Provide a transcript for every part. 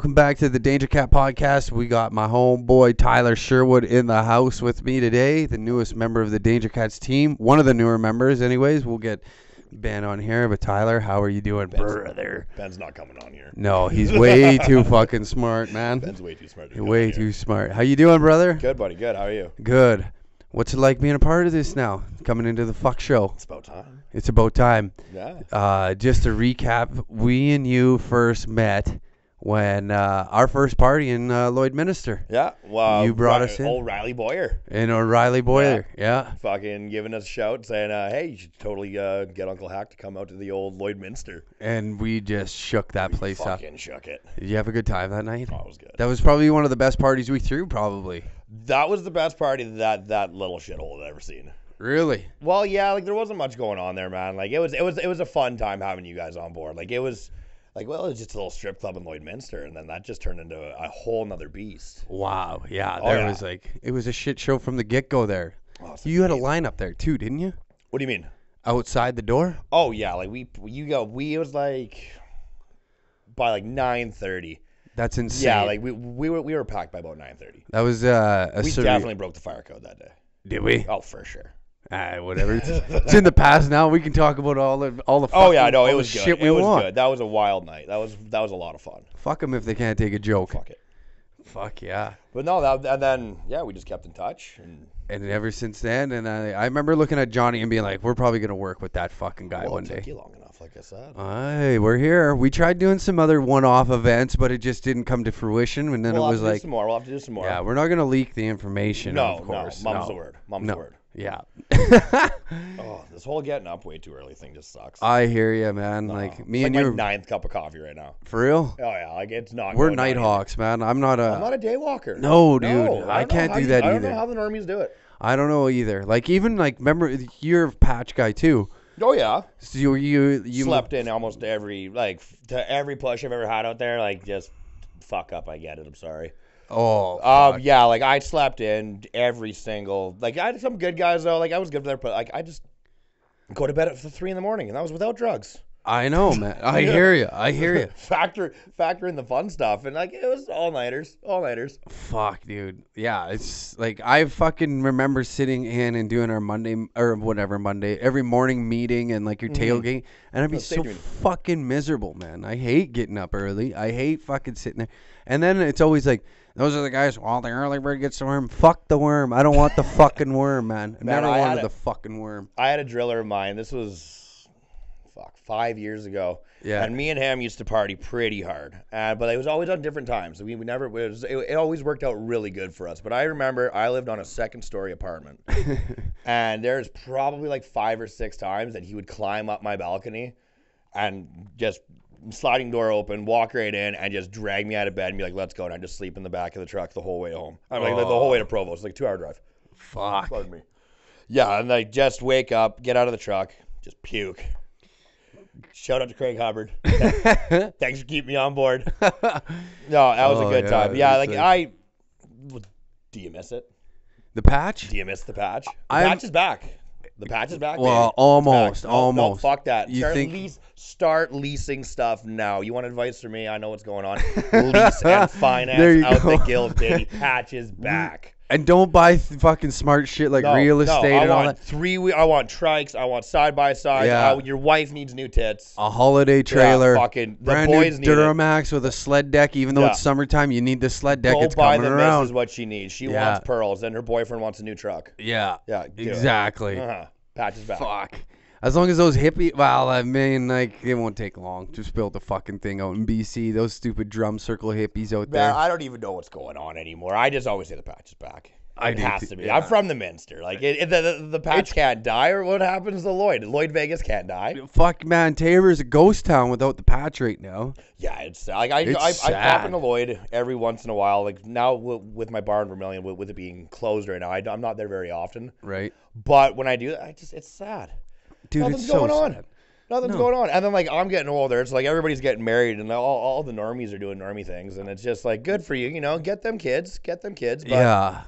welcome back to the Danger Cat podcast. We got my homeboy Tyler Sherwood in the house with me today, the newest member of the Danger Cats team. One of the newer members, anyways. We'll get Ben on here, but Tyler, how are you doing, brother? Ben's not coming on here. No, he's way too fucking smart, man. Ben's way too smart. Way too smart. How you doing, brother? Good, buddy. Good. How are you? Good. What's it like being a part of this now? Coming into the fuck show. It's about time. It's about time. Yeah. Just to recap, we and you first met when our first party in Lloydminster. Yeah. Well, you brought us in. Old Riley Boyer. In O'Reilly Boyer, yeah. Fucking giving us a shout saying, hey, you should totally get Uncle Hack to come out to the old Lloydminster. And we just shook that place up. Fucking shook it. Did you have a good time that night? Oh, it was good. That was probably one of the best parties we threw, probably. That was the best party that little shithole had ever seen. Really? Well, yeah, like there wasn't much going on there, man. Like it was a fun time having you guys on board. Like it was just a little strip club in Lloydminster, and then that just turned into a whole nother beast. Wow, yeah. Was it was a shit show from the get-go there. Oh, you had a lineup there too, didn't you? What do you mean? Outside the door? Oh yeah, like it was like by like 9:30. That's insane. Yeah, like we were packed by about 9:30. That was we definitely broke the fire code that day. Did we? Oh, for sure. Whatever. It's in the past now. We can talk about all the Oh yeah, no, it was good. Shit it was good. That was a wild night. That was a lot of fun. Fuck them if they can't take a joke. Fuck it. Fuck yeah. But no, and then we just kept in touch and ever since then. And I remember looking at Johnny and being like, we're probably gonna work with that fucking guy one day. It took you long enough, like I said. Hey, we're here. We tried doing some other one-off events, but it just didn't come to fruition. And then it was like, we'll have to do some more. Yeah, we're not gonna leak the information. No, of course. Mom's the word. Mom's the word. Yeah. Oh, this whole getting up way too early thing just sucks. I hear you, man. No. Like me it's and like you. My 9th cup of coffee right now. For real? Oh yeah, like it's not. We're Nighthawks, man. I'm not a day walker. No, dude. I can't do that either. I don't know how the normies do it. I don't know either. Like even like remember you're a patch guy too. Oh yeah. So you slept in almost every push I've ever had out there. Like just fuck up. I get it. I'm sorry. Oh. Yeah. Like I slept in every single. Like I had some good guys though. Like I was good there, but like I just go to bed at 3 a.m, and that was without drugs. I know, man. I hear you. Factor in the fun stuff, and like it was all nighters. Fuck, dude. Yeah, it's like I fucking remember sitting in and doing our Monday every morning meeting and like your tailgate, and I'd be so fucking miserable, man. I hate getting up early. I hate fucking sitting there, and then it's always like those are the guys. Well, the early bird gets the worm. Fuck the worm. I don't want the fucking worm, man. I never wanted the fucking worm. I had a driller of mine. This was 5 years ago. Yeah. And me and him used to party pretty hard. But it was always on different times. We never, it always worked out really good for us. But I remember I lived on a 2nd-story apartment. And there's probably like 5 or 6 times that he would climb up my balcony and just sliding door open, walk right in, and just drag me out of bed and be like, let's go. And I'd just sleep in the back of the truck the whole way home. I'm like the whole way to Provo. It's like a 2-hour drive. Fuck. Pardon me. Yeah, and like just wake up, get out of the truck, just puke. Shout out to Craig Hubbard. Thanks for keeping me on board. No, that was a good time. Yeah, like do you miss it? The patch? Do you miss the patch? The patch is back. The patch is back. Well, baby. almost. No, fuck that. You Start leasing stuff now. You want advice from me? I know what's going on. Lease and finance out the gills, baby. Patch is back. And don't buy fucking smart shit like real estate and all that. I want trikes. I want side-by-side. Yeah. Your wife needs new tits. A holiday trailer. Yeah, fucking the brand boys new Duramax with a sled deck. Even though it's summertime, you need the sled deck. It's coming around. Go buy the missus what she needs. She wants pearls, and her boyfriend wants a new truck. Yeah. Yeah. Exactly. Patch is back. Fuck. As long as those hippie, well, I mean, like, it won't take long. Just build the fucking thing out in BC. Those stupid drum circle hippies out there. I don't even know what's going on anymore. I just always say the patch is back. It has to be. Yeah. I'm from the Minster. Like the patch can't die, or what happens to Lloyd? Lloyd Vegas can't die. Fuck, man, Tabor's a ghost town without the patch right now. Yeah, it's like I pop into Lloyd every once in a while. Like now with my bar in Vermilion, with it being closed right now, I'm not there very often. Right. But when I do, it's sad. Dude, Nothing's it's so going on. sad. Nothing's going on. And then like I'm getting older. It's like everybody's getting married, and all the normies are doing normie things, and it's just like good for you, get them kids. But yeah.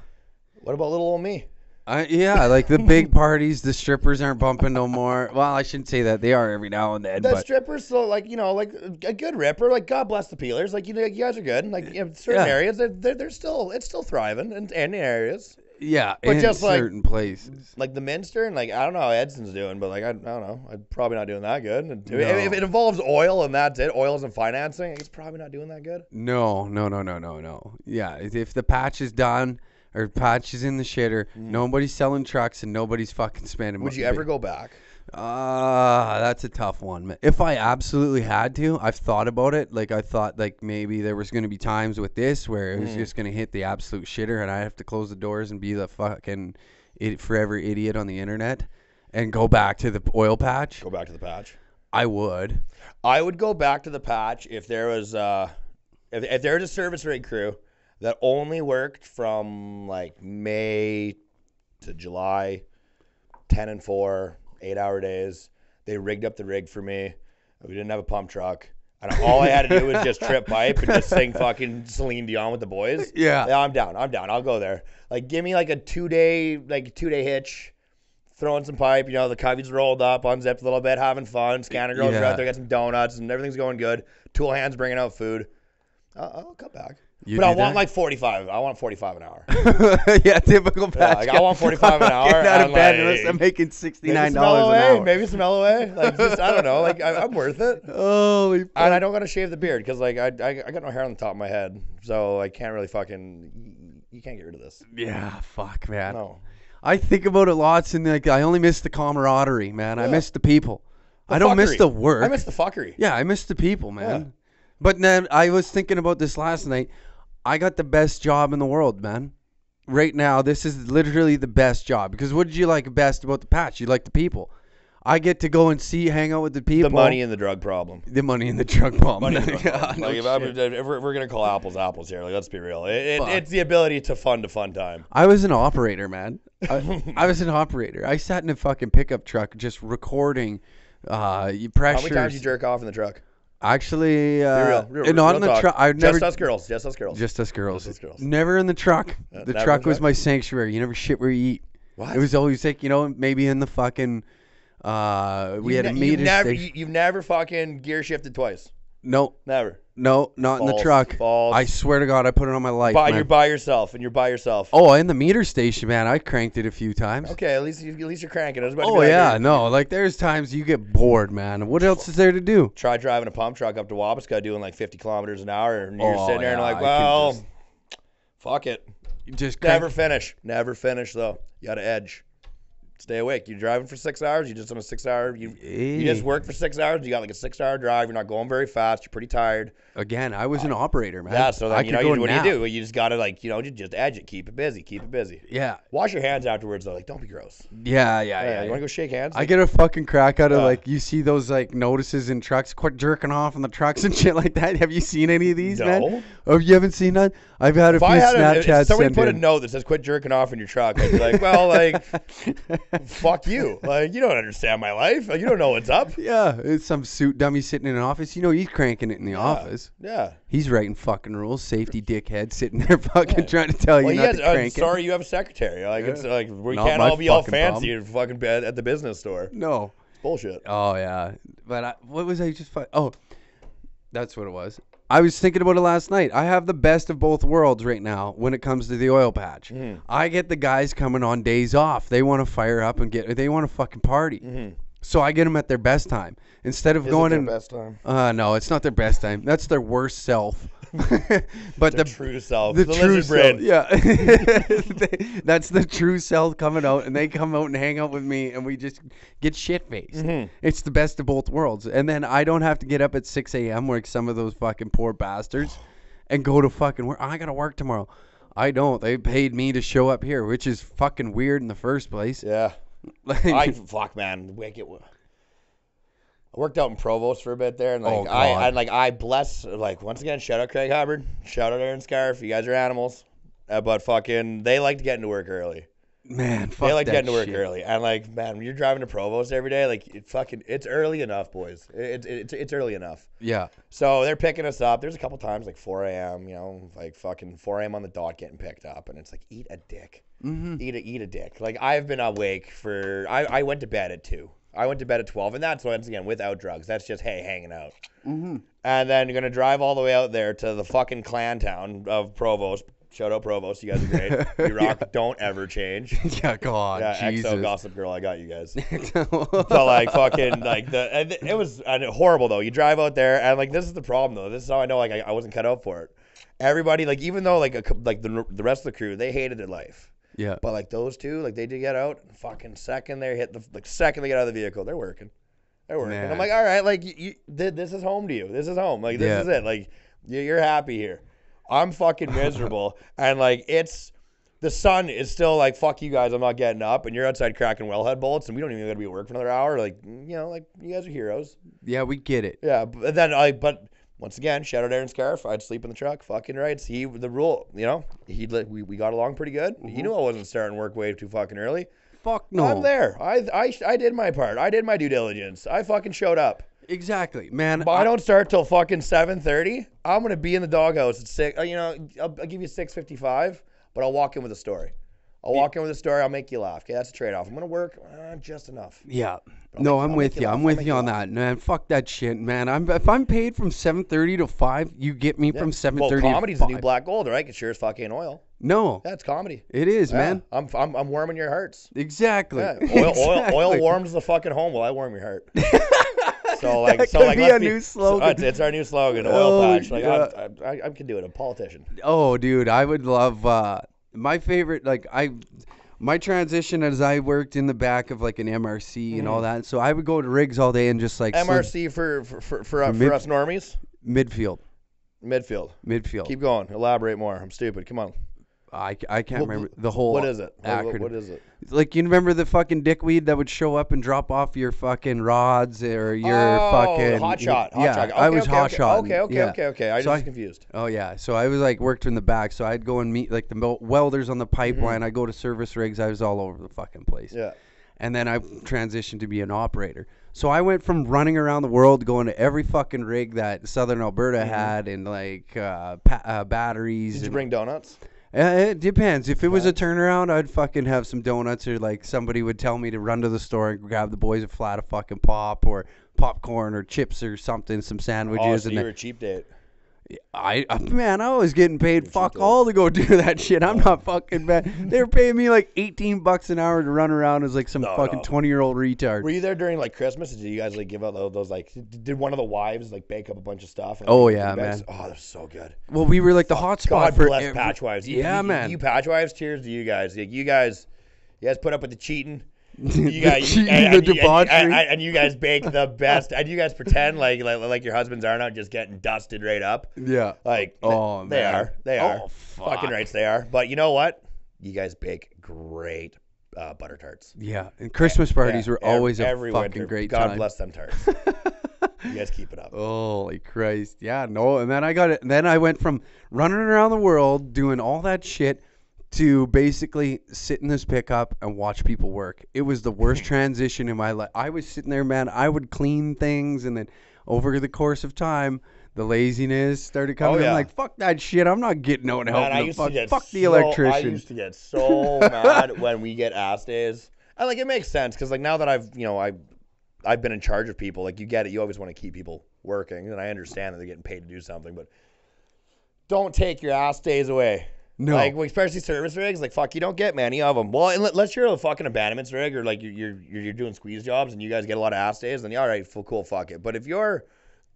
What about little old me? Yeah, like the big parties, the strippers aren't bumping no more. Well, I shouldn't say that. They are every now and then. The but strippers, so like like a good ripper, like God bless the peelers, like you guys are good. Like certain areas, they're still it's still thriving in areas. Yeah, but in just certain places, like the Minster, and like I don't know how Edson's doing, but like I don't know, I'm probably not doing that good. And No. if it involves oil and that's it, oil isn't financing, it's probably not doing that good. No. Yeah, if the patch is done or patch is in the shitter, nobody's selling trucks and nobody's fucking spending money. Would you ever go back? That's a tough one. If I absolutely had to, I've thought about it. Like I thought like maybe there was going to be times with this where it was just going to hit the absolute shitter and I have to close the doors and be the fucking forever idiot on the internet and go back to the oil patch. Go back to the patch. I would. I would go back to the patch if there was if there was a service rig crew that only worked from like May to July, 10 and 4. 8-hour days. They rigged up the rig for me. We didn't have a pump truck. And all I had to do was just trip pipe and just sing fucking Celine Dion with the boys. Yeah, I'm down. I'll go there. Like, give me like a two-day hitch, throwing some pipe. The covey's rolled up, unzipped a little bit, having fun. Scanner girls are out there, got some donuts, and everything's going good. Tool hands bringing out food. I'll come back. But I want like 45. I want 45 an hour. Yeah, typical patch. I want 45 an hour. Get out of bed unless I'm making $69 an hour. Maybe some LOA. Like just I don't know. Like I'm worth it. Holy fuck. And I don't gotta shave the beard because like I got no hair on the top of my head, so I can't really fucking. You can't get rid of this. Yeah, fuck, man. No. I think about it lots, and like I only miss the camaraderie, man. Yeah. I miss the people. I don't miss the work. I miss the fuckery. Yeah, I miss the people, man. Yeah. But then I was thinking about this last night. I got the best job in the world, man. Right now, this is literally the best job. Because what did you like best about the patch? You like the people. I get to go and hang out with the people. The money and the drug problem. The money and the drug problem. Money and the drug problem. If we're going to call apples apples here, like, let's be real. It's the ability to fund a fun time. I was an operator, man. I was an operator. I sat in a fucking pickup truck just recording pressures. How many times you jerk off in the truck? Actually, real on the truck, I've never. Just us girls. Just us girls. Never in the truck. The truck was my sanctuary. You never shit where you eat. What? It was always like maybe in the fucking. We had a meter station. You've never fucking gear shifted twice. No. Never. No, not in the truck. False. I swear to God, I put it on my life. You're by yourself, and you're by yourself. Oh, in the meter station, man, I cranked it a few times. Okay, at least you're cranking. No, like there's times you get bored, man. What else is there to do? Try driving a pump truck up to Wabasca doing like 50 kilometers an hour, and you're sitting there and like, well, fuck it. Just never finish though. You got to edge. Stay awake. You're driving for 6 hours. You just on a 6 hour. You just work for 6 hours. You got like a 6 hour drive. You're not going very fast. You're pretty tired. Again, I was an operator, man. Yeah. So then what do you do? You just gotta you just edge it. Keep it busy. Yeah. Wash your hands afterwards though. Like don't be gross. Yeah. You want to go shake hands? I get a fucking crack out of like you see those like notices in trucks. Quit jerking off in the trucks and shit like that. Have you seen any of these, man? Oh, you haven't seen that? I've had a few Snapchats. If somebody put a note that says "quit jerking off in your truck," I'd be like, well, like, fuck you. Like you don't understand my life. Like you don't know what's up. Yeah, it's some suit dummy sitting in an office. He's cranking it in the office. Yeah. He's writing fucking rules. Safety dickhead sitting there fucking trying to tell you not to crank it. Sorry, you have a secretary. Like it's like we can't all be all fancy and fucking at the business store. No. It's bullshit. Oh yeah. But what was I just? Oh, that's what it was. I was thinking about it last night. I have the best of both worlds right now when it comes to the oil patch. Mm-hmm. I get the guys coming on days off. They want to fire up and they want to fucking party. Mm-hmm. So I get them at their best time instead of going in. Best time? No, it's not their best time. That's their worst self. But the true self, the true self, yeah. That's the true self coming out, and they come out and hang out with me, and we just get shit faced. Mm-hmm. It's the best of both worlds, and then I don't have to get up at 6 a.m. like some of those fucking poor bastards, and go to fucking work. I gotta work tomorrow. I don't. They paid me to show up here, which is fucking weird in the first place. Yeah. Fuck, man. I worked out in Provost for a bit there, and I bless, like, once again, shout out Craig Hubbard, shout out Aaron Scarf. You guys are animals, but fucking they like to get into work early. Man, fuck They like that getting to work shit. early, and like, man, when you're driving to Provost every day, like it's early enough, boys. It's early enough. Yeah. So they're picking us up. There's a couple times like 4 a.m. You know, like fucking 4 a.m. on the dot getting picked up, and it's like eat a dick, eat a dick. Like I've been awake for. I went to bed at 2. I went to bed at 12, and that's once again without drugs. That's just hey hanging out. And then you're gonna drive all the way out there to the fucking clan town of Provost. Shout out Provost, you guys are great. You rock. Yeah. Don't ever change. Yeah, God, yeah, Jesus. XO Gossip Girl, I got you guys. So like fucking like it was horrible though. You drive out there and like this is the problem though. This is how I know like I wasn't cut out for it. Everybody like even though like the rest of the crew they hated their life. Yeah. But like those two like they did get out. Fucking second they hit the second they get out of the vehicle they're working. They're working. Man. I'm like all right like this is home to you. This is home. Like this is it. Like you're happy here. I'm fucking miserable, and like the sun is still like fuck you guys. I'm not getting up, and you're outside cracking wellhead bullets, and we don't even gotta be at work for another hour. Like you know, like you guys are heroes. Yeah, we get it. Yeah, but then but once again, shout out Aaron Scarf. I'd sleep in the truck. Fucking right. The rule. You know, we got along pretty good. He knew I wasn't starting work way too fucking early. Fuck no. I'm there. I did my part. I did my due diligence. I fucking showed up. Exactly, man. But I don't start till fucking 7:30. I'm gonna be in the doghouse at 6. You know, I'll give you 6:55, but I'll walk in with a story. I'll make you laugh. Okay, that's a trade-off. I'm gonna work just enough. Yeah. No, I'm with you. I'm with you on that, man. Fuck that shit, man. If I'm paid from 7:30 to 5, you get me from 7:30 to 5. Well, comedy's the new black gold, right? It sure is fucking oil. No. That's comedy. It is, man. I'm warming your hearts. Exactly. Yeah. Exactly. Oil warms the fucking home. Well, I warm your heart. So like, that could be a new slogan. It's our new slogan, oil patch. Like I can do it. I'm a politician. Oh, dude, I would love my favorite. Like my transition as I worked in the back of like an MRC and all that. So I would go to rigs all day and just like MRC for us normies. Midfield. Keep going. Elaborate more. I'm stupid. Come on. I can't remember the whole. What is it? Acronym. What is it? Like you remember the fucking dickweed that would show up and drop off your fucking rods or your fucking hot shot. Okay, I was hot shot. Okay. I was just confused. Oh yeah, so I was like worked in the back, so I'd go and meet like the welders on the pipeline. I go to service rigs. I was all over the fucking place. Yeah. And then I transitioned to be an operator. So I went from running around the world, going to every fucking rig that Southern Alberta had, and like batteries. Did you bring donuts? It depends. If it was a turnaround, I'd fucking have some donuts, or like somebody would tell me to run to the store and grab the boys a flat of fucking pop or popcorn or chips or something, some sandwiches. Oh, so you were a cheap date. I was getting paid fuck all to go do that shit. I'm not fucking bad. They were paying me like $18 an hour to run around as like some fucking 20-year-old retard. Were you there during like Christmas? Did you guys like give out those like? Did one of the wives like bake up a bunch of stuff? And, oh yeah, man. Oh, they're so good. Well, we were like the hot spot God for bless patch wives. Man. You patch wives. Cheers to you guys. You guys put up with the cheating. You guys, the debauchery, and you guys bake the best, and you guys pretend like your husbands are not just getting dusted right up. Yeah, like they are. Oh, fuck. Fucking rights they are. But you know what? You guys bake great butter tarts. Yeah, and Christmas parties were always a fucking winter. Great God time. bless them tarts. You guys keep it up. Holy Christ! Yeah, no, and then I got it. Then I went from running around the world doing all that shit to basically sit in this pickup and watch people work. It was the worst transition in my life. I was sitting there, man. I would clean things, and then over the course of time, the laziness started coming. I'm like, fuck that shit. I'm not getting out and helping. Fuck the electrician. I used to get so mad when we get ass days. And like it makes sense because like now that I've been in charge of people, like you get it. You always want to keep people working, and I understand that they're getting paid to do something, but don't take your ass days away. No. Like, especially service rigs, like, fuck, you don't get many of them. Well, unless you're a fucking abandonments rig or, like, you're doing squeeze jobs and you guys get a lot of ass days, then, yeah, all right, cool, fuck it. But if you're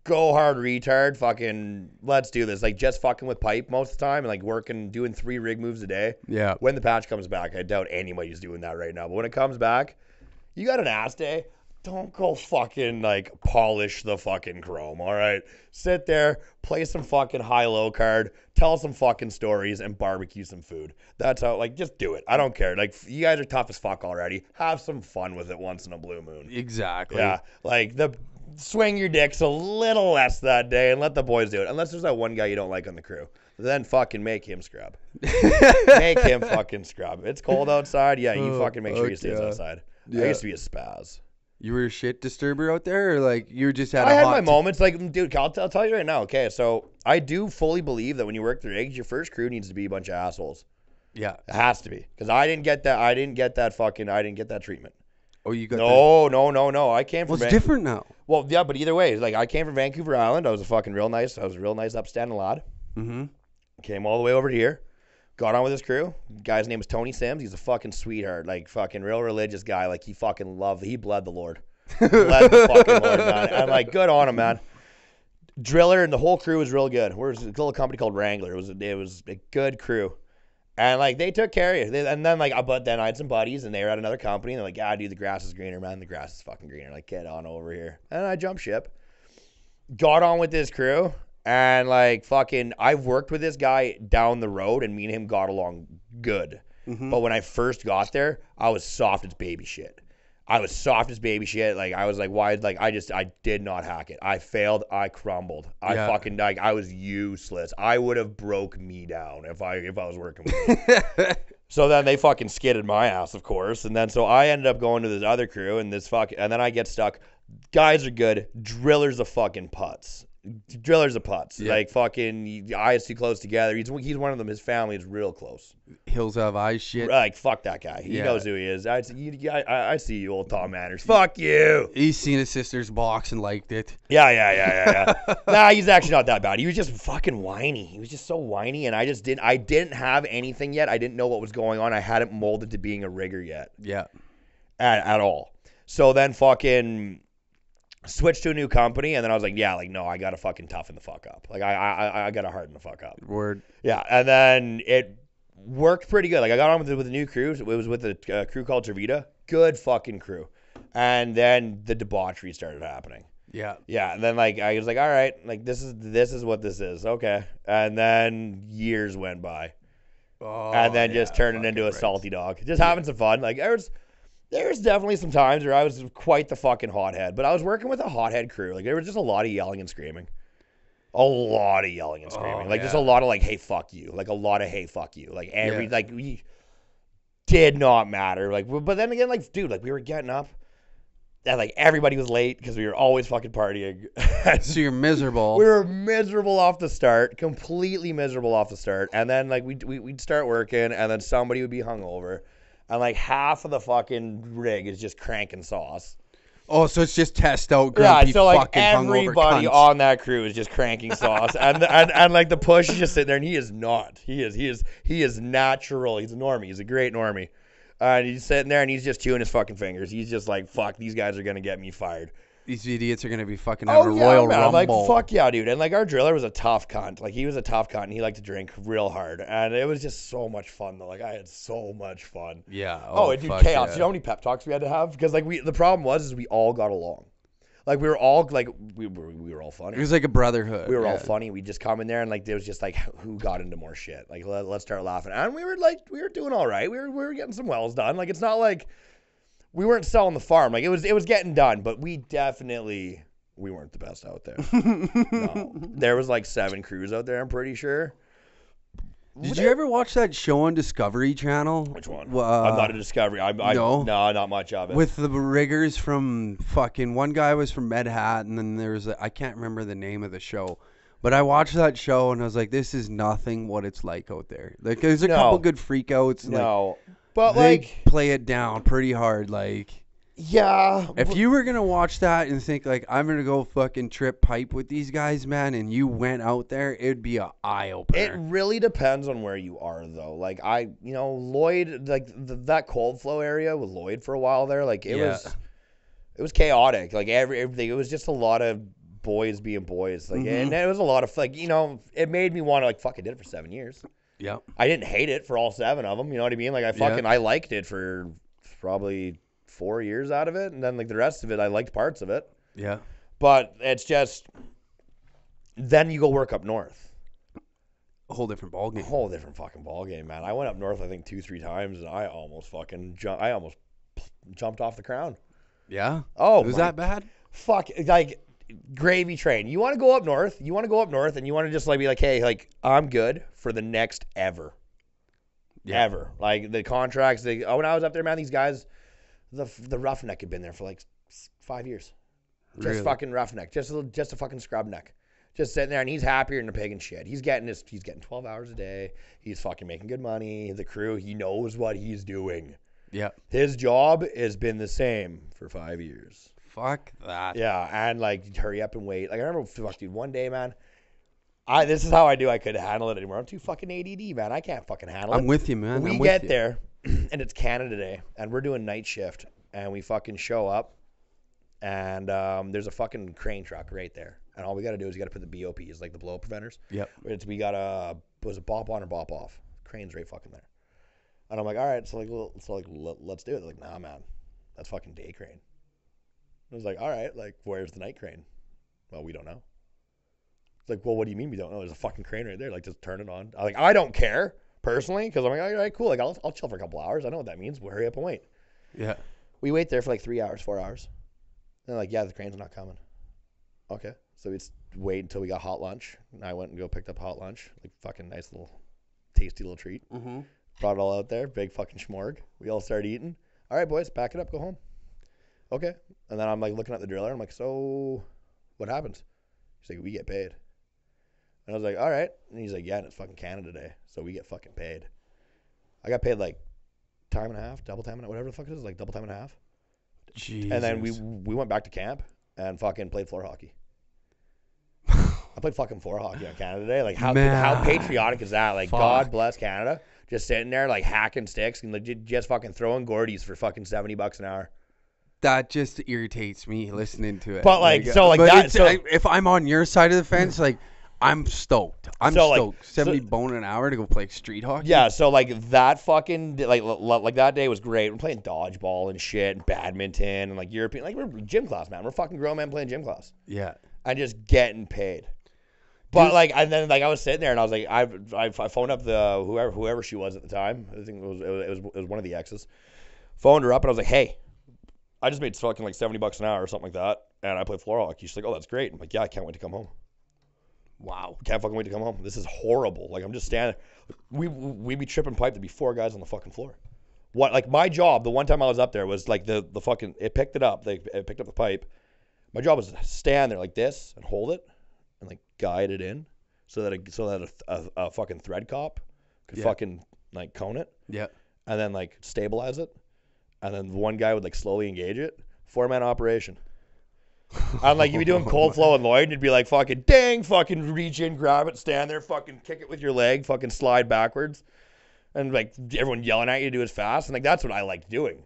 go hard retard, fucking, let's do this. Like, just fucking with pipe most of the time and, like, doing 3 rig moves a day. Yeah. When the patch comes back, I doubt anybody's doing that right now. But when it comes back, you got an ass day. Don't go fucking, like, polish the fucking chrome, all right? Sit there, play some fucking high-low card, tell some fucking stories, and barbecue some food. That's how, like, just do it. I don't care. Like, you guys are tough as fuck already. Have some fun with it once in a blue moon. Exactly. Yeah, like, swing your dicks a little less that day and let the boys do it. Unless there's that one guy you don't like on the crew. then fucking make him scrub. Make him fucking scrub. It's cold outside. Yeah, you fucking make sure he stays outside. Yeah. I used to be a spaz. You were a shit disturber out there, or like you just had? I had my moments. Like, dude, I'll tell you right now. Okay, so I do fully believe that when you work the rigs, your first crew needs to be a bunch of assholes. Yeah, it has to be, because I didn't get that treatment. Oh, you got no. I came from. Well, it's different now. Well, yeah, but either way, like I came from Vancouver Island. I was a real nice, upstanding lad. Mm-hmm. Came all the way over to here. Got on with his crew. Guy's name was Tony Sims. He's a fucking sweetheart, like fucking real religious guy. Like he bled the Lord. Bled the fucking Lord, man. I'm like, good on him, man. Driller and the whole crew was real good. We're a little company called Wrangler. It was a good crew. And like they took care of you. And then but then I had some buddies and they were at another company and they're like, yeah, dude, the grass is greener, man. The grass is fucking greener. Like, get on over here. And I jumped ship. Got on with this crew. And like fucking, I've worked with this guy down the road and me and him got along good. Mm-hmm. But when I first got there, I was soft as baby shit. Like I was like, why? Like I did not hack it. I failed. I crumbled. I was useless. I would have broke me down if I was working with him. So then they fucking skidded my ass, of course. And then so I ended up going to this other crew and and then I get stuck. Guys are good. Drillers a fucking putz. Yeah. Like fucking eyes too close together. He's one of them. His family is real close. Hills have eyes shit. Like fuck that guy. He knows who he is. I see you, old Tom Manners. Fuck you. He's seen his sister's box and liked it. Yeah. Nah, he's actually not that bad. He was just fucking whiny. He was just so whiny, and I didn't have anything yet. I didn't know what was going on. I hadn't molded to being a rigger yet. Yeah. At all. So then fucking switched to a new company, and then I was like, no, I gotta fucking toughen the fuck up. Like I gotta harden the fuck up. Word. Yeah, and then it worked pretty good. Like I got on with a new crew. It was with a crew called Tervita. Good fucking crew. And then the debauchery started happening. Yeah. Yeah, and then like I was like, all right, like this is what this is. Okay. And then years went by. Oh, and then just turning into a salty dog. Just having some fun. Like there's definitely some times where I was quite the fucking hothead, but I was working with a hothead crew. Like there was just a lot of yelling and screaming. Like just a lot of like, hey, fuck you. Like a lot of, hey, fuck you. Like like we did not matter. Like, but then again, like, dude, like we were getting up and like everybody was late because we were always fucking partying. So you're miserable. We were miserable off the start, completely miserable off the start. And then like we'd start working and then somebody would be hungover. And like half of the fucking rig is just cranking sauce. Oh, so it's just test out grumpy, so like fucking everybody on that crew is just cranking sauce, and like the push is just sitting there, and he is not. He is natural. He's a normie. He's a great normie. And he's sitting there and he's just chewing his fucking fingers. He's just like, fuck, these guys are gonna get me fired. These idiots are going to be fucking having a Royal Rumble. Like, fuck yeah, dude. And, like, our driller was a tough cunt. Like, he was a tough cunt, and he liked to drink real hard. And it was just so much fun, though. Like, I had so much fun. Yeah. Dude, chaos. Yeah. You know how many pep talks we had to have? Because, like, the problem was we all got along. Like, we were all, like, we were all funny. It was like a brotherhood. We were all funny. We'd just come in there, and, like, there was just, like, who got into more shit? Like, let's start laughing. And we were doing all right. We were getting some wells done. Like, it's not like we weren't selling the farm. Like, it was getting done. But we weren't the best out there. No. There was like 7 crews out there, I'm pretty sure. Did you ever watch that show on Discovery Channel? Which one? I'm not a Discovery. No, not much of it. With the riggers from fucking, one guy was from Manhattan, and there was I can't remember the name of the show. But I watched that show, and I was like, this is nothing what it's like out there. Like, there's a couple good freakouts. But they like play it down pretty hard, like. Yeah. If you were going to watch that and think, like, I'm going to go fucking trip pipe with these guys, man, and you went out there, it'd be an eye-opener. It really depends on where you are, though. Like, Lloyd, like, that cold flow area with Lloyd for a while there, like, it was chaotic. Like, everything. It was just a lot of boys being boys. Like, and it was a lot of, like, it made me want to, like, fuck, I did it for 7 years. Yeah. I didn't hate it for all 7 of them. You know what I mean? Like, I liked it for probably 4 years out of it, and then like the rest of it, I liked parts of it. Yeah. But it's just, then you go work up north. A whole different ballgame. A whole different fucking ballgame, man. I went up north, I think 2-3 times, and I almost jumped off the crown. Yeah. Oh, was that bad? Fuck, like gravy train. You want to go up north. You want to go up north, and you want to just like be like, hey, like I'm good for the next ever. Yeah. Ever. Like the contracts. When I was up there, man, these guys, the roughneck had been there for like 5 years. Just fucking roughneck. Just a fucking scrub neck. Just sitting there, and he's happier than a pig and shit. He's getting 12 hours a day. He's fucking making good money. The crew, he knows what he's doing. Yeah. His job has been the same for 5 years. Fuck that. Yeah, and like hurry up and wait. Like I remember, fuck, dude, one day, man. This is how I do. I couldn't handle it anymore. I'm too fucking ADD, man. I can't fucking handle it. I'm with you, man. We get there, and it's Canada Day, and we're doing night shift, and we fucking show up, and there's a fucking crane truck right there. And all we got to do is we got to put the BOPs, like the blow-up preventers. Yep. We got to, was it bop on or bop off? Crane's right fucking there. And I'm like, all right, let's do it. They're like, nah, man, that's fucking day crane. I was like, all right, like, where's the night crane? Well, we don't know. It's like, well, what do you mean we don't know? There's a fucking crane right there. Like, just turn it on. I'm like, I don't care, personally, because I'm like, all right, cool. Like, I'll chill for a couple hours. I know what that means. We'll hurry up and wait. Yeah. We wait there for like 3 hours, 4 hours. And they're like, yeah, the crane's not coming. Okay. So we just wait until we got hot lunch. And I went and picked up hot lunch. Like, fucking nice little, tasty little treat. Mm-hmm. Brought it all out there. Big fucking schmorg. We all started eating. All right, boys, pack it up. Go home. Okay. And then I'm like looking at the driller. I'm like, so what happens? He's like, we get paid. And I was like, all right. And he's like, yeah, and it's fucking Canada Day. So we get fucking paid. I got paid like time and a half, double time and a half, whatever the fuck it is, like double time and a half. Jesus. And then we went back to camp and fucking played floor hockey. I played fucking floor hockey on Canada Day. Like, how patriotic is that? Like, fuck. God bless Canada. Just sitting there, like, hacking sticks and like, just fucking throwing Gordies for fucking $70 an hour. That just irritates me listening to it. But, like so, like, that. So, if I'm on your side of the fence, like, I'm stoked. I'm stoked. Like, 70 bone an hour to go play street hockey? Yeah, so, like, that fucking, like that day was great. We're playing dodgeball and shit and badminton and, like, European. Like, we're gym class, man. We're fucking grown men playing gym class. Yeah. And just getting paid. But like, and then like I was sitting there and I was like, I phoned up the whoever she was at the time. I think it was one of the exes. Phoned her up and I was like, hey, I just made fucking like $70 an hour or something like that, and I play floor hockey. She's like, oh, that's great. I'm like, yeah, I can't wait to come home. Wow, can't fucking wait to come home. This is horrible. Like I'm just standing. We'd be tripping pipe. There'd be 4 guys on the fucking floor. What like my job? The one time I was up there was like the fucking it picked it up. It picked up the pipe. My job was to stand there like this and hold it. And like guide it in so that a fucking thread cop could fucking like cone it. Yeah. And then like stabilize it. And then one guy would like slowly engage it. 4-man operation. And like you'd be doing cold flow and Lloyd and you'd be like fucking dang, fucking reach in, grab it, stand there, fucking kick it with your leg, fucking slide backwards. And like everyone yelling at you to do it fast. And like that's what I liked doing.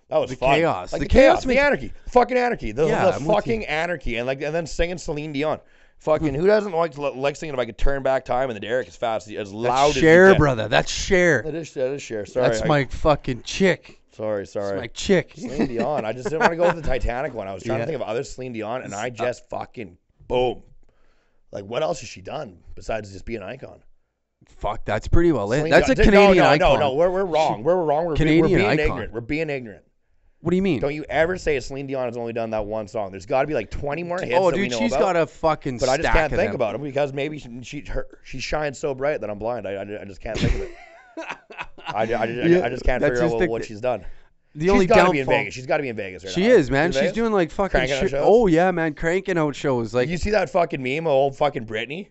That was fun. Chaos. Like the chaos, the anarchy. Fucking anarchy. The fucking anarchy. And then singing Celine Dion. Fucking who doesn't like singing if I could turn back time in the derrick as fast as loud as you Cher, can. Brother. That's Cher. That is Cher. Sorry. That's my fucking chick. Sorry. That's my chick. Celine Dion. I just didn't want to go with the Titanic one. I was trying to think of other Celine Dion, and I just fucking boom. Like what else has she done besides just be an icon? Fuck, that's pretty well lit. That's a Canadian icon. No, we're wrong. We're wrong. We're being ignorant. We're being ignorant. What do you mean? Don't you ever say Celine Dion has only done that one song. There's got to be like 20 more hits that we know she's got a fucking But stack I just can't of think them. about them because maybe she shines so bright that I'm blind. I just can't think of it. I just can't figure out what she's done. She's got to be in Vegas. She's got to be in Vegas right now. She is, man. She's doing like fucking shit. Oh, yeah, man. Cranking out shows. Like, you see that fucking meme of old fucking Britney?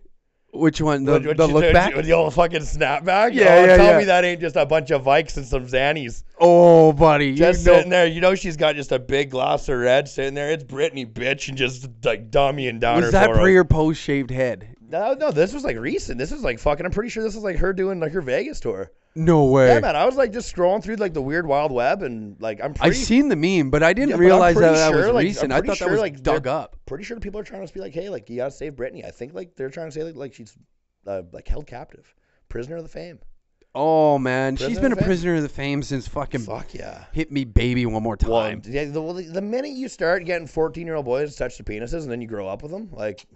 Which one? The look back? With the old fucking snapback? Yeah, Tell me that ain't just a bunch of Vikes and some Xannies. Oh, buddy. Just sitting there. You know she's got just a big glass of red sitting there. It's Britney, bitch, and just like dummying down her Was that pre or post shaved head? No, this was like recent. This was like fucking, I'm pretty sure this was like her doing like her Vegas tour. No way. Yeah, man. I was like just scrolling through like the weird wild web and like I've seen the meme, but I didn't realize that was recent. I thought that was like dug up. Pretty sure the people are trying to be like, hey, like you gotta save Britney. I think like they're trying to say like she's like held captive, prisoner of the fame. Oh man, she's been a prisoner of the fame since fucking hit me baby one more time. Well, yeah, the minute you start getting 14-year-old boys to touch their penises and then you grow up with them, like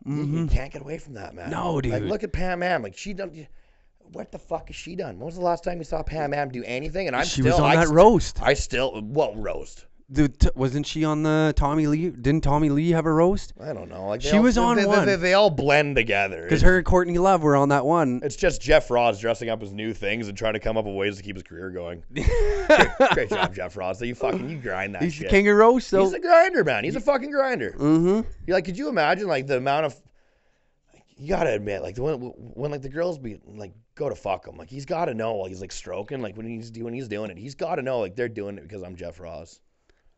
you can't get away from that, man. No, dude. Like look at Pam Am, like she done. What the fuck has she done? When was the last time you saw Pam Am do anything? And she was on that roast. Roast. Wasn't she on the Tommy Lee? Didn't Tommy Lee have a roast? I don't know. Like she was on one. They all blend together. Because her and Courtney Love were on that one. It's just Jeff Ross dressing up as new things and trying to come up with ways to keep his career going. Great job, Jeff Ross. So you grind that He's shit. the king of roast. So. He's a grinder, man. He's a fucking grinder. Mm-hmm. You're like, could you imagine like the amount of... You gotta admit, like when like the girls be like go to fuck him, like he's gotta know while he's like stroking, like when he's doing it, he's gotta know like they're doing it because I'm Jeff Ross.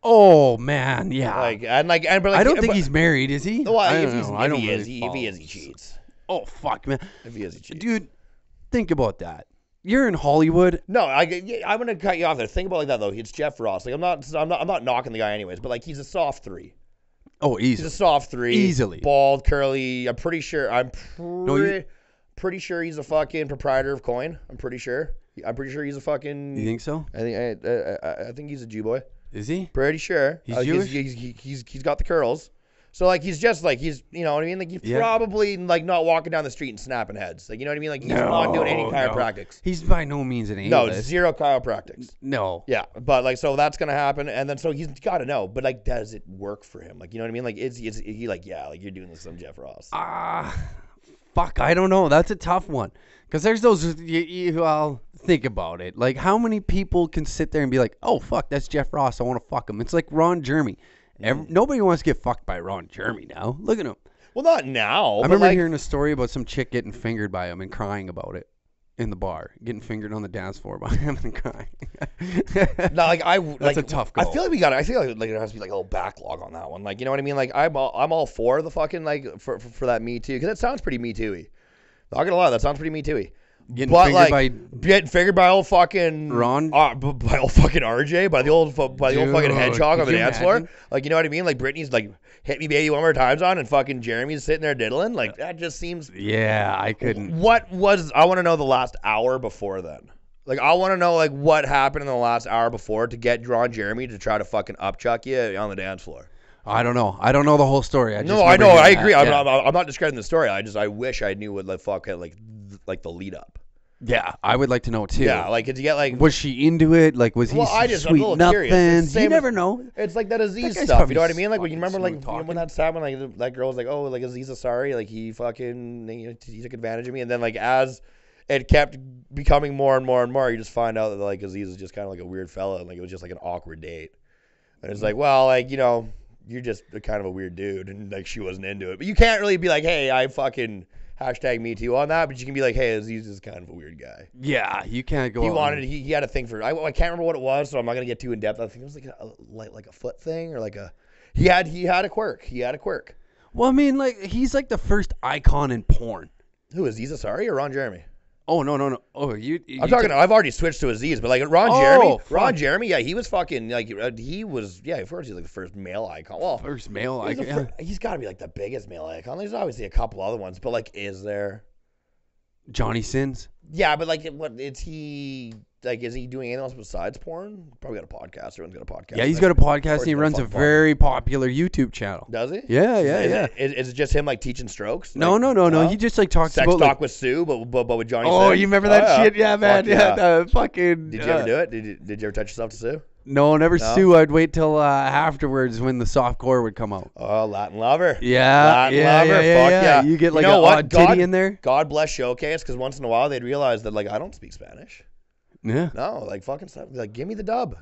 Oh man, yeah. But I don't think he's married, is he? Well, if he is, he cheats. Oh fuck, man. If he is, he cheats. Dude, think about that. You're in Hollywood. No, I'm gonna cut you off there. Think about it like that though. It's Jeff Ross. Like I'm not knocking the guy anyways, but like he's a soft 3. Oh, easily. He's a soft 3. Easily. Bald, curly. I'm pretty sure he's a fucking proprietor of Coin. I'm pretty sure he's a fucking... You think so? I think he's a Jew boy. Is he? Pretty sure. He's Jewish? He's got the curls. So like he's just like you know what I mean? Like he's probably like not walking down the street and snapping heads. Like you know what I mean? Like he's not doing any chiropractics. He's by no means an English. No, zero chiropractics. No. Yeah, but like so that's gonna happen, and then so he's got to know. But like, does it work for him? Like you know what I mean? Like is he like like you're doing this on Jeff Ross? Fuck, I don't know. That's a tough one because there's those. Well, think about it. Like how many people can sit there and be like, oh fuck, that's Jeff Ross. I want to fuck him. It's like Ron Jeremy. Nobody wants to get fucked by Ron Jeremy now. Look at him. Well, not now. I remember hearing a story about some chick getting fingered by him and crying about it in the bar, getting fingered on the dance floor by him and crying. No, that's a tough go. I feel like there has to be like a little backlog on that one. Like you know what I mean? Like I'm all for the fucking like for that Me Too because it sounds pretty Me Too-y. Not gonna lie, that sounds pretty Me Too-y. Getting fingered by old fucking Ron, by old fucking RJ, by the old fucking hedgehog on the dance floor. Like you know what I mean? Like Britney's like hit me baby one more times on, and fucking Jeremy's sitting there diddling. Like that just seems. Yeah, I couldn't. I want to know the last hour before then. Like I want to know like what happened in the last hour before to get Ron Jeremy to try to fucking upchuck you on the dance floor. I don't know. I don't know the whole story. I know. I agree. I'm not describing the story. I wish I knew what the fuck had like the lead up. Yeah, I would like to know too. Yeah, like did you get like was she into it? Like was he sweet nothing? You never know. It's like that Aziz stuff. You know what I mean? Like when you remember like when that happened, like that girl was like, oh, like Aziz is sorry, like he fucking he took advantage of me, and then like as it kept becoming more and more and more, you just find out that like Aziz is just kind of like a weird fella, and like it was just like an awkward date, and it's like, well, like you know, you're just kind of a weird dude, and like she wasn't into it, but you can't really be like, hey, I fucking. #Me Too on that, but you can be like, hey, Aziz is kind of a weird guy. Yeah, you can't go. He had a thing for. I can't remember what it was, so I'm not gonna get too in depth. I think it was like a foot thing or like a. He had a quirk. He had a quirk. Well, I mean, like he's like the first icon in porn. Who is Aziz Ansari or Ron Jeremy? Oh no. Oh, I'm talking. I've already switched to Aziz, but like Ron Jeremy, yeah, he was fucking like he was. Yeah, of course he's like the first male icon. Well, first male icon. He's got to be like the biggest male icon. There's obviously a couple other ones, but like, is there? Johnny Sins. Yeah, but like, what is he? Like, is he doing anything else besides porn? Probably got a podcast. Everyone's got a podcast. Yeah, he's got a podcast and he runs a very popular YouTube channel. Does he? Yeah. Is it just him like teaching strokes? No. He just like talks sex about talk with Sue, but with Johnny. Oh, you remember that shit? Yeah, man. Fucking. Did you ever do it? Did you ever touch yourself to Sue? No, never Sue. I'd wait till afterwards when the softcore would come out. Oh, Latin Lover. Yeah, Latin Lover. Fuck yeah. You get like a odd titty in there. God bless Showcase, because once in a while they'd realize that like I don't speak Spanish. Yeah. No, like fucking stuff. Like give me the dub.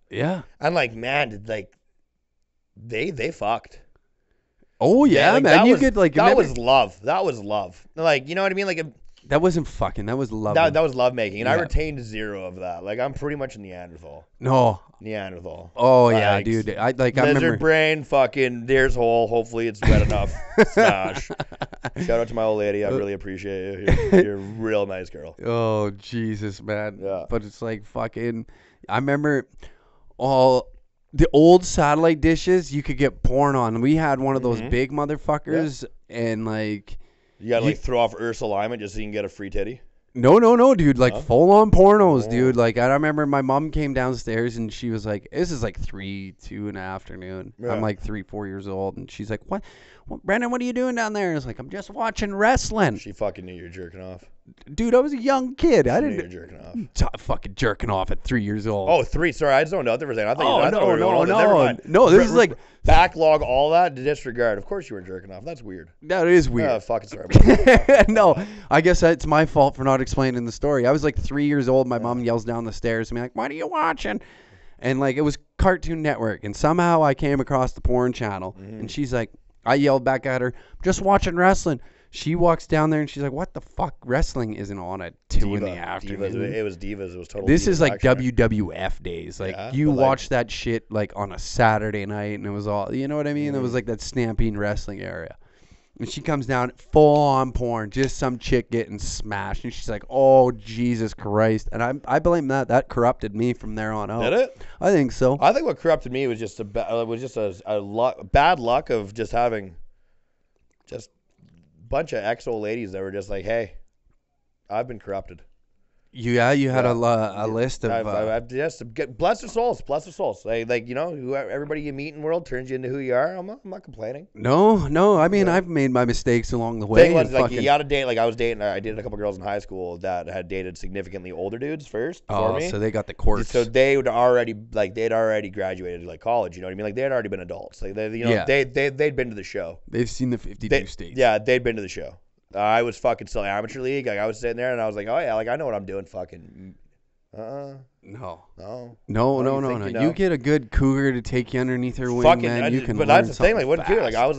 Yeah. And like man, like they fucked. Oh yeah, like, man. You could like that was love. Like you know what I mean? Like. That wasn't fucking. That was love. That was love making, and I retained 0 of that. Like I'm pretty much a Neanderthal. No. Neanderthal. Oh yeah, dude. I remember. Lizard brain, fucking deer's hole. Hopefully it's wet enough. Smash. Shout out to my old lady. I really appreciate you. You're a real nice girl. Oh Jesus, man. Yeah. But it's like fucking. I remember all the old satellite dishes you could get porn on. We had one of those big motherfuckers, and like. You gotta like throw off Ursa alignment just so you can get a free titty? No, dude. Like full on pornos, dude. Like I remember my mom came downstairs and she was like, "This is like 2 in the afternoon." Yeah. I'm like 3-4 years old, and she's like, "What, Brandon? What are you doing down there?" And I was like, "I'm just watching wrestling." She fucking knew you were jerking off. Dude, I was a young kid. I didn't. You're jerking off. Fucking jerking off at 3 years old. Oh, 3. Sorry, I just don't know what they were saying. I thought Oh, I thought we were going on. Never mind. No, this is like backlog all that to disregard. Of course you weren't jerking off. That's weird. That is weird. Fucking sorry. No, I guess it's my fault for not explaining the story. I was like 3 years old. My mom yells down the stairs to me like, "What are you watching?" And like it was Cartoon Network, and somehow I came across the porn channel, and she's like, I yelled back at her, "Just watching wrestling." She walks down there and she's like, "What the fuck? Wrestling isn't on at 2 in the afternoon." Divas. It was Divas. It was total. This Divas is like action. WWF days. Like Yeah, you but, like- watch that shit like on a Saturday night, and it was all, you know what I mean? It was like that Stampede wrestling area. And she comes down full on porn, just some chick getting smashed, and she's like, "Oh Jesus Christ!" And I blame that. That corrupted me from there on out. Did it? I think so. I think what corrupted me was just bad luck of just having just a bunch of ex-old ladies that were just like, "Hey, I've been corrupted." You had a list of. I've just bless their souls, bless their souls. Like you know, everybody you meet in the world turns you into who you are. I'm not complaining. No. I mean, I've made my mistakes along the way. Thing was, like, you got to date. Like I dated a couple girls in high school that had dated significantly older dudes first before me. So they got the course. So they'd already graduated to like college. You know what I mean? Like they had already been adults. Like they'd been to the show. They've seen the 52 states. Yeah, they'd been to the show. I was fucking still amateur league. Like I was sitting there and I was like, oh yeah, like I know what I'm doing. Fucking, No. no. You get a good cougar to take you underneath her wing, Fucking, man. You can. But learn that's the thing. Like, what cougar? Like I fast.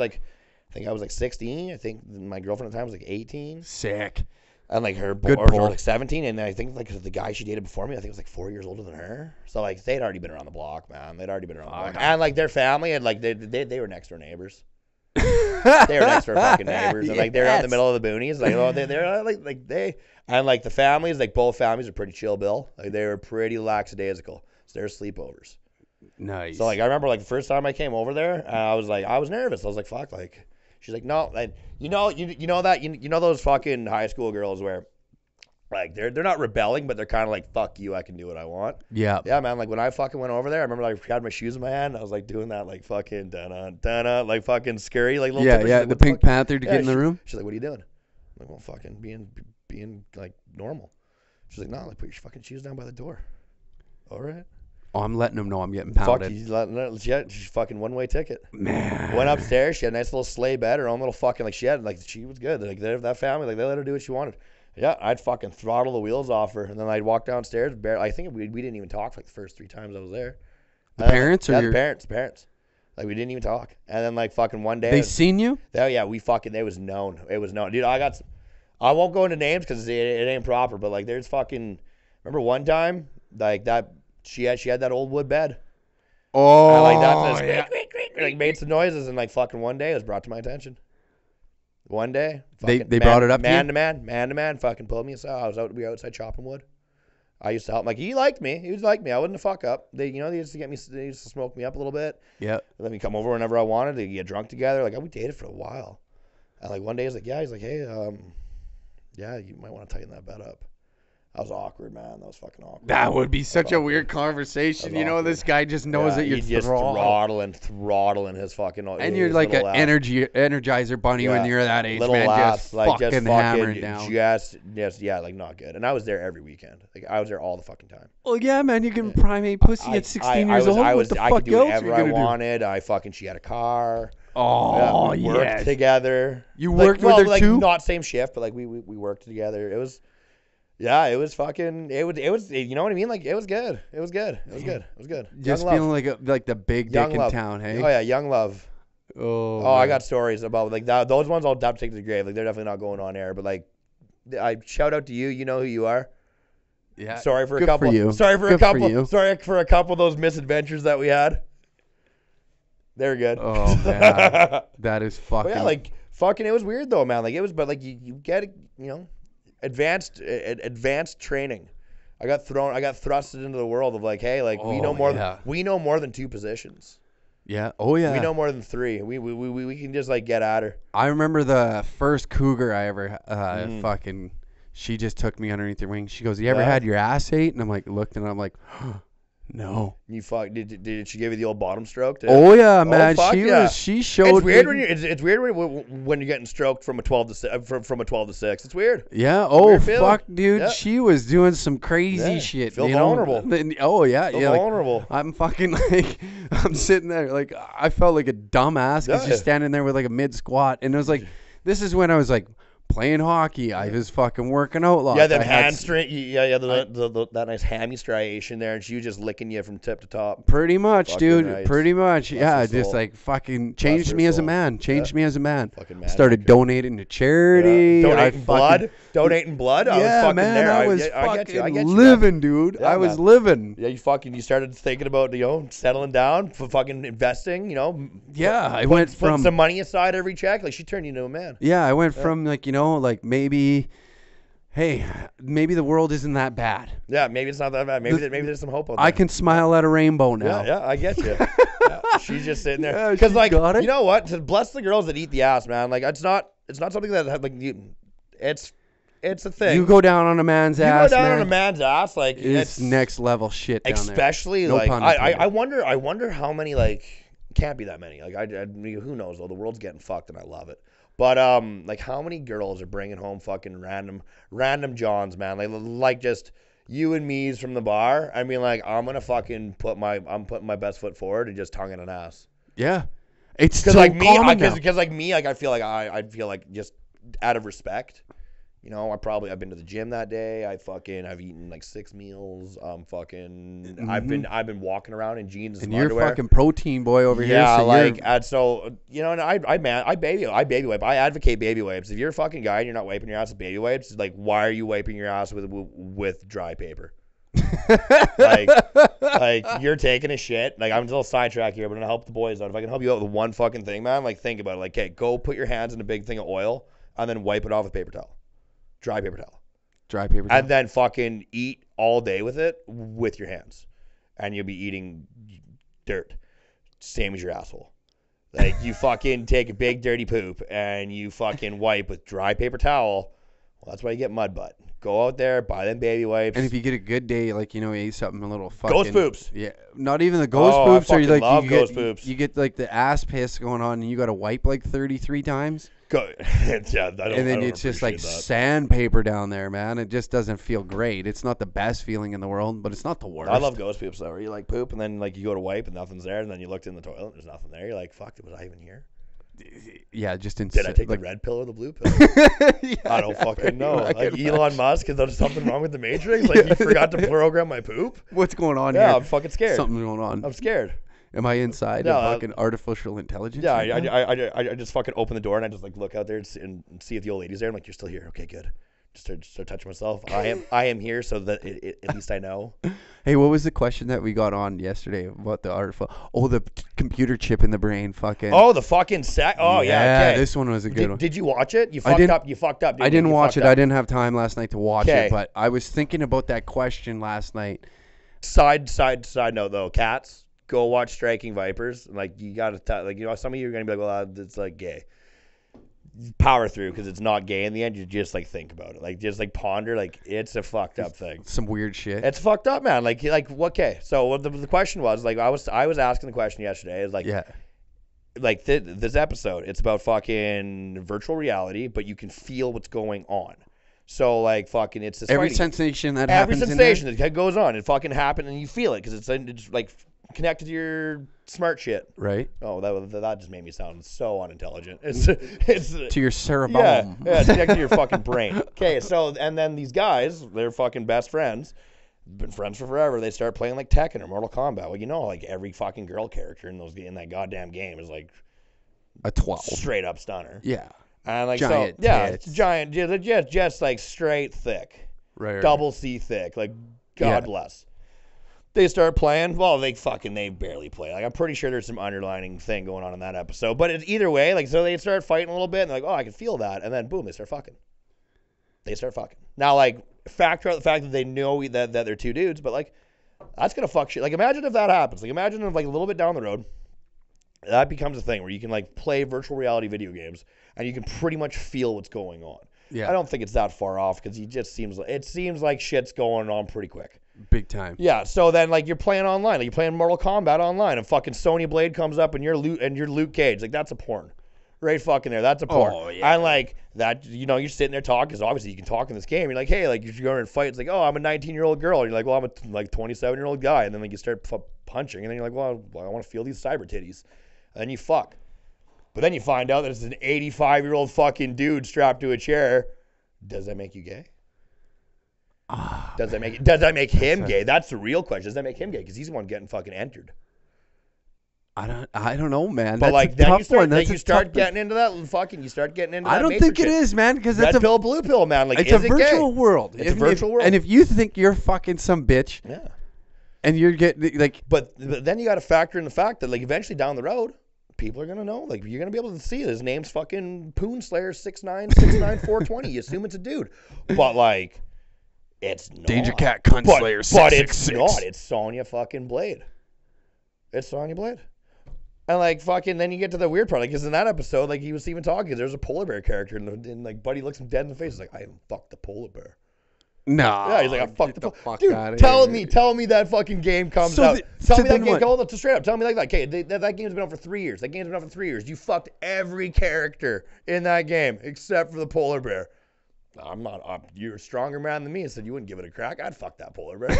was like 16. I think my girlfriend at the time was like 18. Sick. And like her Good boys pull. were like 17, and I think like the guy she dated before me, I think was like 4 years older than her. So like they'd already been around the block, man. They'd already been around the block, and like their family and like they were next door neighbors. They were next door fucking neighbors, and like they're out in the middle of the boonies. Like they're like they and like the families, like both families are pretty chill, Bill. Like they were pretty lackadaisical. So they're sleepovers. Nice. So like I remember like the first time I came over there, I was nervous. I was like, fuck, like she's like, no, like you know those fucking high school girls where like they're not rebelling, but they're kind of like, fuck you, I can do what I want. Yeah, man. Like when I fucking went over there, I remember like I had my shoes in my hand. I was like doing that like fucking da-na, like fucking scary, like little. Yeah. Like, the Pink Panther to get in the room. She's like, what are you doing? I'm like, well, fucking being like normal. She's like, no, like put your fucking shoes down by the door. All right. Oh, I'm letting them know I'm getting pounded. Fuck, she's fucking one-way ticket. Man. Went upstairs. She had a nice little sleigh bed. Her own little fucking like she was good. Like that family, like they let her do what she wanted. Yeah, I'd fucking throttle the wheels off her, and then I'd walk downstairs. I think we didn't even talk for like the first 3 times I was there. The parents or yeah, your the parents. Like we didn't even talk. And then like fucking one day they seen you? Oh yeah, it was known. It was known, dude. I won't go into names because it ain't proper. But like, there's fucking. Remember one time like that she had that old wood bed. Oh, and like that like made some noises, and like fucking one day it was brought to my attention. One day, they brought it up man to man, fucking pulled me aside. We were outside chopping wood. I used to help him. Like he liked me. He was like me. I wasn't a fuck up. They used to smoke me up a little bit. Yeah. Let me come over whenever I wanted. They get drunk together. Like we dated for a while. And like one day he's like, hey, yeah, you might want to tighten that bed up. That was awkward, man. That was fucking awkward. That would be such a weird conversation. You know, this guy just knows that you're just throttling his fucking. And you're like an energizer bunny when you're that age, man. Laughs, just fucking hammering down. Like not good. And I was there every weekend. Like I was there all the fucking time. Well, yeah, man, you can primate pussy at 16 years old. What the fuck could do else whatever are you I gonna wanted. She had a car. Oh, we worked together. You worked with her too? Not same shift, but like we worked together. It was. Yeah, it was fucking. It was. You know what I mean? Like it was good. It was good. Just feeling like the big dick in town, hey? Oh yeah, young love. Oh. I got stories about like that. Those ones I'll take to the grave. Like they're definitely not going on air. But like, I shout out to you. You know who you are. Yeah. Sorry for a couple. Sorry for a couple of those misadventures that we had. They're good. Oh man, that is fucking. But yeah, like fucking. It was weird though, man. Like it was, but like you get it, you know. Advanced training. I got thrusted into the world of like, hey, like we know more than 2 positions. Yeah. Oh yeah. We know more than 3. We can just like get at her. I remember the first cougar I ever fucking. She just took me underneath her wing. She goes, "You ever had your ass ate?" And I'm like, looked and I'm like, No. You fuck. Did she give you the old bottom stroke? Oh yeah, man. Fuck yeah. She showed. It's weird it's weird when you're getting stroked from a 12 to 6, from a 12 to 6. It's weird. Yeah. Oh weird fuck, dude. Yeah. She was doing some crazy shit. Feel vulnerable. Oh yeah, Feel yeah. vulnerable. Like, I'm fucking like I'm sitting there like I felt like a dumbass because you're standing there with like a mid squat, and it was like this is when I was like playing hockey. I was fucking working out a lot. Yeah, that hamstring. That nice hammy striation there, and she was just licking you from tip to top. Pretty much, fucking dude. nice. Pretty much. Yeah, just like fucking changed me as a man. Changed me as a man. Started donating to charity. Donating blood. Donating blood. I was fucking man, there. I was I get you, living, dude. Yeah, I was man. living. Yeah, you started thinking about settling down, for fucking investing. Yeah, I went from putting some money aside every check. Like she turned you into a man. Yeah, I went from like maybe, hey, maybe the world isn't that bad. Yeah, maybe it's not that bad. Maybe there's some hope out there. I can smile at a rainbow now. Yeah, I get you. Yeah, she's just sitting there because you know what? To bless the girls that eat the ass, man. Like it's not something that like it's a thing. You go down on a man's ass. You go down on a man's ass, like it's next level shit. Down especially there. Like I wonder how many like can't be that many. Like I who knows though. The world's getting fucked and I love it. But like how many girls are bringing home fucking random Johns, man? Like just you and me's from the bar. I mean, like I'm putting my best foot forward and just tonguing an ass. Yeah, it's because so like me, I feel like just out of respect. I've been to the gym that day. I've eaten like 6 meals. Mm-hmm. I've been walking around in jeans and you're underwear. fucking protein boy over here. Yeah, so I baby wipe. I advocate baby wipes. If you're a fucking guy and you're not wiping your ass with baby wipes, like why are you wiping your ass with dry paper? like you're taking a shit. Like I'm a little sidetrack here, but I'm gonna help the boys out. If I can help you out with one fucking thing, man, like think about it. Like, okay, go put your hands in a big thing of oil and then wipe it off with paper towel. Dry paper towel. And then fucking eat all day with it with your hands. And you'll be eating dirt. Same as your asshole. Like you fucking take a big dirty poop and you fucking wipe with dry paper towel. Well, that's why you get mud butt. Go out there, buy them baby wipes. And if you get a good day, like, you eat something a little fucking... Ghost poops. Yeah. Not even the ghost poops. I fucking love ghost poops. You get like the ass piss going on and you got to wipe like 33 times. And then it's just like sandpaper down there, man. It just doesn't feel great. It's not the best feeling in the world, but it's not the worst. I love ghost poops though. Where you like poop and then like you go to wipe and nothing's there, and then you looked in the toilet and there's nothing there. You're like, fuck, was I even here? Yeah, just did I take the red pill or the blue pill? I don't fucking know. Like Elon Musk, is there something wrong with the Matrix? Like he forgot to program my poop? What's going on here? Yeah, I'm fucking scared. Something's going on. I'm scared. Am I inside of fucking artificial intelligence? Yeah, I just fucking open the door and I just like look out there and see if the old lady's there. I'm like, you're still here? Okay, good. Just start touching myself. I am here so that at least I know. Hey, what was the question that we got on yesterday about the artificial? Oh, the computer chip in the brain, fucking. Oh, the fucking sack. Oh yeah. Okay. This one was a good one. Did you watch it? You fucked up. You fucked up. I didn't watch it. I didn't have time last night to watch it, but I was thinking about that question last night. Side note though, cats. Go watch Striking Vipers. Like you gotta some of you are gonna be like, well, it's like gay. Power through because it's not gay in the end. You just like think about it, like just like ponder, like it's a fucked up thing. Some weird shit. It's fucked up, man. Like okay. So what the question was, like I was asking the question yesterday is like, like this episode, it's about fucking virtual reality, but you can feel what's going on. So like fucking, it's this every sensation that happens. Every sensation that goes on, it fucking happened, and you feel it because it's like connected to your smart shit. Right. Oh, that just made me sound so unintelligent. It's to your cerebellum. Yeah, it's connected to your fucking brain. Okay, so and then these guys, they're fucking best friends, been friends for forever. They start playing like Tekken or Mortal Kombat. Well, like every fucking girl character in that goddamn game is like a 12, straight up stunner. Yeah. And like giant it's giant, just like straight thick, right, double C thick. Like God bless. They start playing. Well, they barely play. Like I'm pretty sure there's some underlining thing going on in that episode. But it's either way. Like so, they start fighting a little bit, and they're like, oh, I can feel that, and then boom, they start fucking. Now, like factor out the fact that they know that they're two dudes, but like that's gonna fuck shit. Like imagine if that happens. Like imagine if like a little bit down the road, that becomes a thing where you can like play virtual reality video games and you can pretty much feel what's going on. Yeah. I don't think it's that far off because it seems like shit's going on pretty quick. Big time. Yeah, so then like you're playing online, like you're playing Mortal Kombat online, and fucking Sonya Blade comes up and you're Luke Cage, like that's a porn, right? Fucking there, that's a porn. Oh, yeah. And like that, you know, you're sitting there talking because obviously you can talk in this game. You're like, hey, like if you're going to fight, it's like, oh, I'm a 19-year-old girl. And you're like, well, I'm a 27-year-old guy, and then like you start punching, and then you're like, well, I want to feel these cyber titties, and then you fuck, but then you find out that it's an 85-year-old fucking dude strapped to a chair. Does that make you gay? Does that make him gay? That's the real question. Does that make him gay? Because he's the one getting fucking entered. I don't know, man. But that's like a then tough you start, one. like, you start getting into that fucking. You start getting into. That I don't Matrix think it shit. is, man, because Red it's pill, blue pill, man. Like it's is a it virtual gay? world. It's a virtual world. And if you think you're fucking some bitch, Yeah. and you're getting like, But then you got to factor in the fact that like eventually down the road, people are gonna know. Like you're gonna be able to see it. His name's fucking Poon Slayer 6969420. You assume it's a dude, but like. It's not. Danger Cat Cunt Slayer 666. But it's not. It's Sonya fucking Blade. It's Sonya Blade. And like fucking, then you get to the weird part, like, because in that episode, like he was even talking. There's a polar bear character, and like Buddy looks him dead in the face. He's like, I haven't fucked the polar bear. no. Yeah, he's like, I fucked the fuck dude. outta Tell here. me that fucking game comes So out. the- Tell so me that then game. what? Hold up, straight up. Tell me like that. Okay, that game's been out for 3 years. That game's been out for 3 years. You fucked every character in that game except for the polar bear. I'm not. You're a stronger man than me, and said you wouldn't give it a crack. I'd fuck that polar bear.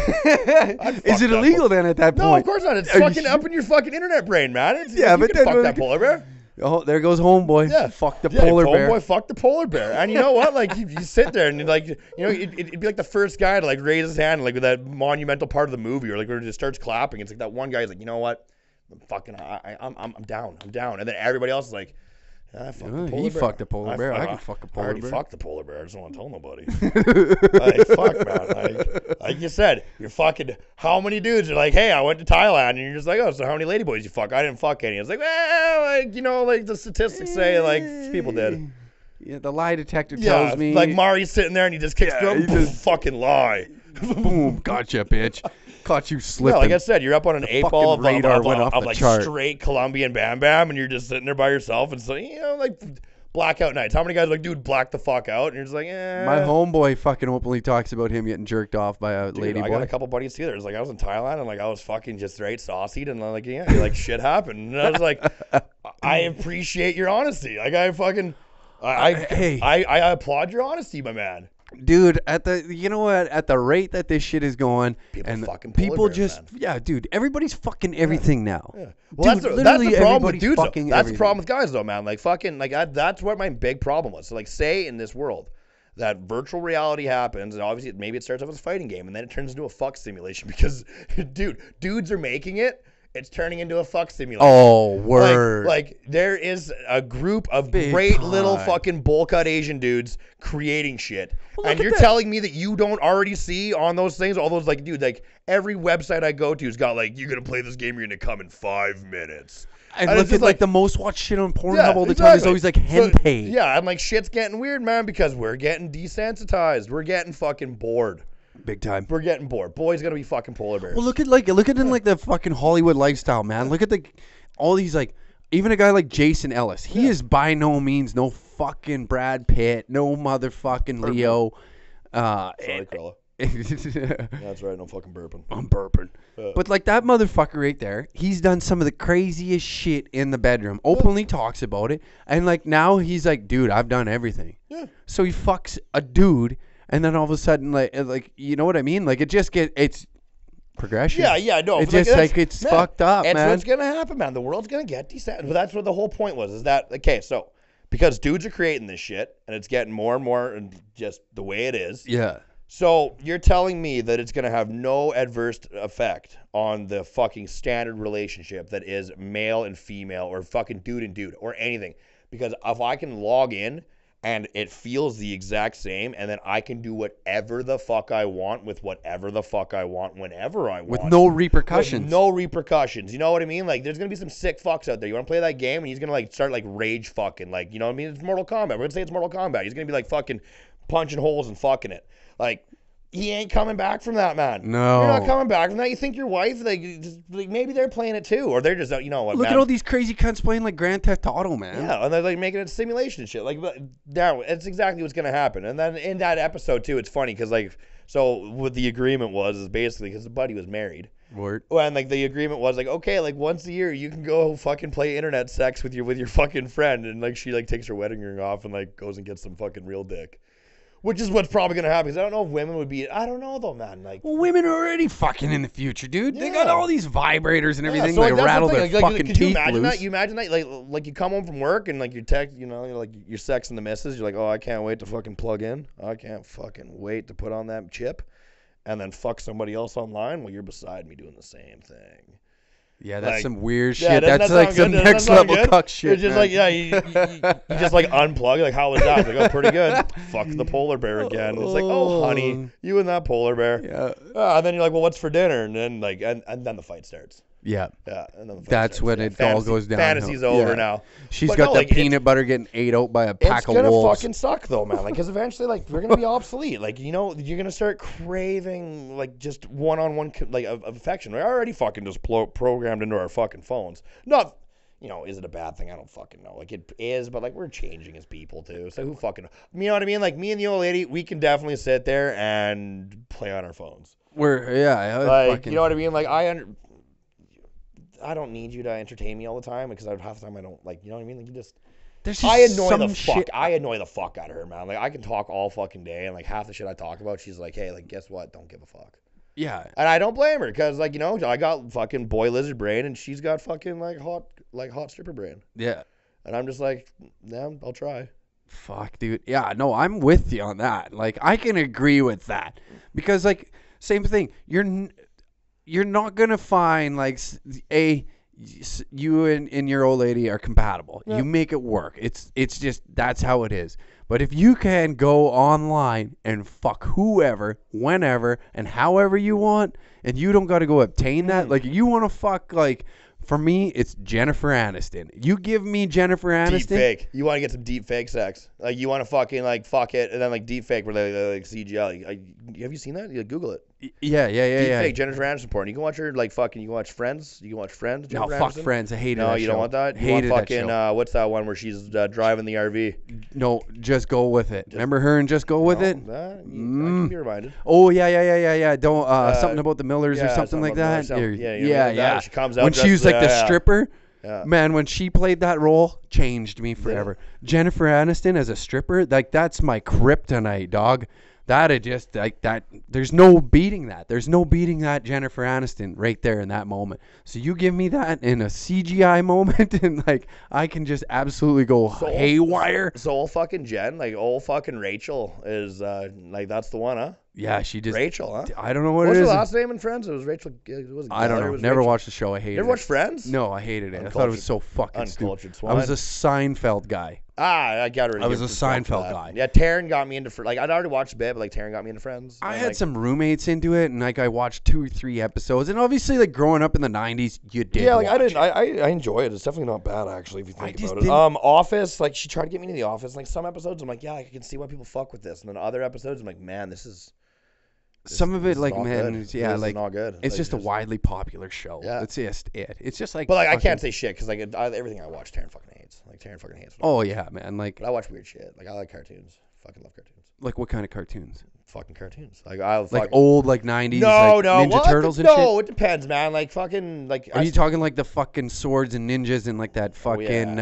Is it illegal then at that point? No, of course not. It's Are you fucking up in your fucking internet brain, man. Yeah, you but can then fuck that polar bear. Oh, there goes homeboy. Yeah, Fuck the polar bear. Homeboy, fuck the polar bear. And you know what? Like you sit there and like it'd be like the first guy to like raise his hand like with that monumental part of the movie, or like where it just starts clapping. It's like that one guy's like, you know what? I'm down. I'm down. And then everybody else is like. He fucked a polar bear. I can fuck a polar bear. I already fucked the polar bear. I just don't want to tell nobody. Like, fuck, man. Like you said, you're fucking. How many dudes are like, hey, I went to Thailand, and you're just like, oh, so how many ladyboys you fuck? I didn't fuck any. It's like, well, like like the statistics say, like people did. Yeah, the lie detector tells me. Like Mari's sitting there and he just kicks through him. Fucking lie. Boom, gotcha, bitch. Caught you slipping. Yeah, like I said, you're up on an 8-ball of radar went off the like chart. Straight Colombian Bam Bam, and you're just sitting there by yourself, and so like blackout nights. How many guys are like, dude, black the fuck out? And you're just like, My homeboy fucking openly talks about him getting jerked off by a lady boy. I got a couple buddies too. There's like I was in Thailand and like I was fucking just straight saucied, and like like shit happened, and I was like, I appreciate your honesty. Like I fucking, I applaud your honesty, my man. Dude, at the rate that this shit is going, people just dude, everybody's fucking everything now. Yeah. Well, dude, that's the problem with dudes. That's everything. the problem with guys, though, man. Like fucking, like that's what my big problem was. So, like, say in this world that virtual reality happens, and obviously maybe it starts off as a fighting game, and then it turns into a fuck simulation because, dudes are making it. It's turning into a fuck simulation. Oh, word. Like there is a group of Big great time. little fucking bowl-cut Asian dudes creating shit. Well, and you're telling me that you don't already see on those things, all those, like, dude, like, every website I go to has got, like, you're going to play this game, you're going to come in 5 minutes. And look at, like, the most watched shit on Pornhub all the time is always, like, hentai. So, and, like, shit's getting weird, man, because we're getting desensitized. We're getting fucking bored. Big time. We're getting bored. Boys gonna be fucking polar bears. Well, look at the fucking Hollywood lifestyle, man. Look at all these, like, even a guy like Jason Ellis. He is by no means no fucking Brad Pitt, no motherfucking Leo. Sorry, Carla. That's right. No fucking burping. I'm burping. But like that motherfucker right there, he's done some of the craziest shit in the bedroom. Openly talks about it, and like now he's like, dude, I've done everything. Yeah. So he fucks a dude. And then all of a sudden, like you know what I mean? Like it's progression. Yeah, no. It's just like it's fucked up, man. That's what's gonna happen, man. The world's gonna get decent. But that's what the whole point was. Is that okay? So because dudes are creating this shit, and it's getting more and more, and just the way it is. Yeah. So you're telling me that it's gonna have no adverse effect on the fucking standard relationship that is male and female, or fucking dude and dude, or anything? Because if I can log in. And it feels the exact same, and then I can do whatever the fuck I want with whatever the fuck I want whenever I want. With no repercussions. With no repercussions. You know what I mean? Like, there's going to be some sick fucks out there. You want to play that game, and he's going to, like, start, like, rage fucking. Like, you know what I mean? It's Mortal Kombat. We're going to say it's Mortal Kombat. He's going to be, like, fucking punching holes and fucking it. Like, he ain't coming back from that, man. No. You're not coming back from that. You think your wife, like maybe they're playing it too, or they're just, you know what, Look man. at all these crazy cunts playing like Grand Theft Auto, man. Yeah, and they're like making it a simulation and shit. Like, now it's exactly what's gonna happen. And then in that episode too, it's funny because like So what the agreement was is basically because the buddy was married. Word. Well, and like the agreement was like, okay, like once a year you can go fucking play internet sex with your fucking friend, and like she like takes her wedding ring off and like goes and gets some fucking real dick, which is what's probably gonna happen. Because I don't know if women would be. I don't know though, man. Like, well, women are already fucking in the future, dude. Yeah. They got all these vibrators and everything. So, They like, rattle their like, fucking could teeth you imagine loose. that? You imagine that, like you come home from work and like you're like you're sexing the missus. You're like, oh, I can't wait to fucking plug in. I can't fucking wait to put on that chip, and then fuck somebody else online while you're beside me doing the same thing. Yeah, that's like, some weird shit. Yeah, that's like some next level cuck shit. It's just man. like, yeah, you just like unplug. Like, how was that? It's like, oh, pretty good. Fuck the polar bear again. It's like, oh, honey, you and that polar bear. Yeah. And then you're like, well, what's for dinner? And then like, and then the fight starts. Yeah. Yeah. And then the fight That's starts. when it all goes down. Fantasy's over now. She's But got no, the like, peanut butter getting ate out by a pack of It's gonna wolves. fucking suck though, man. Like, because eventually, like, we're gonna be obsolete. Like, you know, you're gonna start craving like just one-on-one like of affection. We're already fucking just programmed into our fucking phones. Not, you know, is it a bad thing? I don't fucking know. Like, it is, but like we're changing as people too. So who fucking, you know what I mean? Like me and the old lady, we can definitely sit there and play on our phones. Like, you know what I mean? Like I don't need you to entertain me all the time because half the time I don't, like, you know what I mean? Like, you just, I annoy the fuck out of her, man. Like, I can talk all fucking day, and like half the shit I talk about, she's like, hey, like, guess what? Don't give a fuck. Yeah. And I don't blame her because, like, you know, I got fucking boy lizard brain, and she's got fucking like hot stripper brain. Yeah. And I'm just like, yeah, I'll try. Fuck, dude. Yeah, no, I'm with you on that. Like, I can agree with that because, like, same thing. You're not gonna find like you and your old lady are compatible. Yeah. You make it work. It's just that's how it is. But if you can go online and fuck whoever, whenever, and however you want, and you don't got to go obtain that, like you want to fuck like. For me, it's Jennifer Aniston. You give me Jennifer Aniston. Deep fake. You want to get some deep fake sex. Like, you want to fucking, like, fuck it, and then, like, deep fake where they like, CGI. Have you seen that? You Google it. Yeah. Deep fake, Jennifer Aniston porn. You can watch her, like, fucking, you can watch Friends. You can watch Friends. No, fuck Friends. I hated that show. No, you don't want that? You hated want fucking, that show. what's that one where she's driving the RV? No, Just Go With It. Remember her and Just Go With It? I can be reminded. Oh, yeah. Don't, something about the Millers or something like that. Yeah. She comes out when she was like the stripper. Yeah. Man, when she played that role, changed me forever. Yeah. Jennifer Aniston as a stripper, like that's my kryptonite, dog. That is just like that. There's no beating that. There's no beating that Jennifer Aniston right there in that moment. So you give me that in a CGI moment, and like I can just absolutely go haywire. So old fucking Jen, like old fucking Rachel is like that's the one, huh? Yeah, she just Rachel, huh? I don't know what What's it is. her last name in Friends? It was Rachel. I don't know. Never watched the show. I hated it. Never watched Friends? No, I hated it. I thought it was so fucking stupid. Swine. I was a Seinfeld guy. I got her. I was a Seinfeld guy. Yeah, Taryn got me into like I'd already watched a bit, but like Taryn got me into Friends. I had some roommates into it, and like I watched 2 or 3 episodes, and obviously like growing up in the '90s, you did. Yeah, like I enjoy it. It's definitely not bad actually if you think about it. Office, like she tried to get me into the Office. Like some episodes, I'm like, yeah, I can see why people fuck with this, and then other episodes, I'm like, man, this is. Some of it, like, man, yeah, this like, is not good. It's just a widely popular show. Yeah. That's just it. It's just like. But, like, I can't say shit because, like, everything I watch, Taryn fucking hates. Like, Taryn fucking hates. Oh, yeah, man. Like. But I watch weird shit. Like, I like cartoons. Fucking love cartoons. Like, what kind of cartoons? Fucking cartoons. Like, I like old, like, 90s, Ninja Turtles and shit? No, it depends, man. Like, fucking, like. Are you talking, like, the fucking swords and ninjas and, like, that fucking,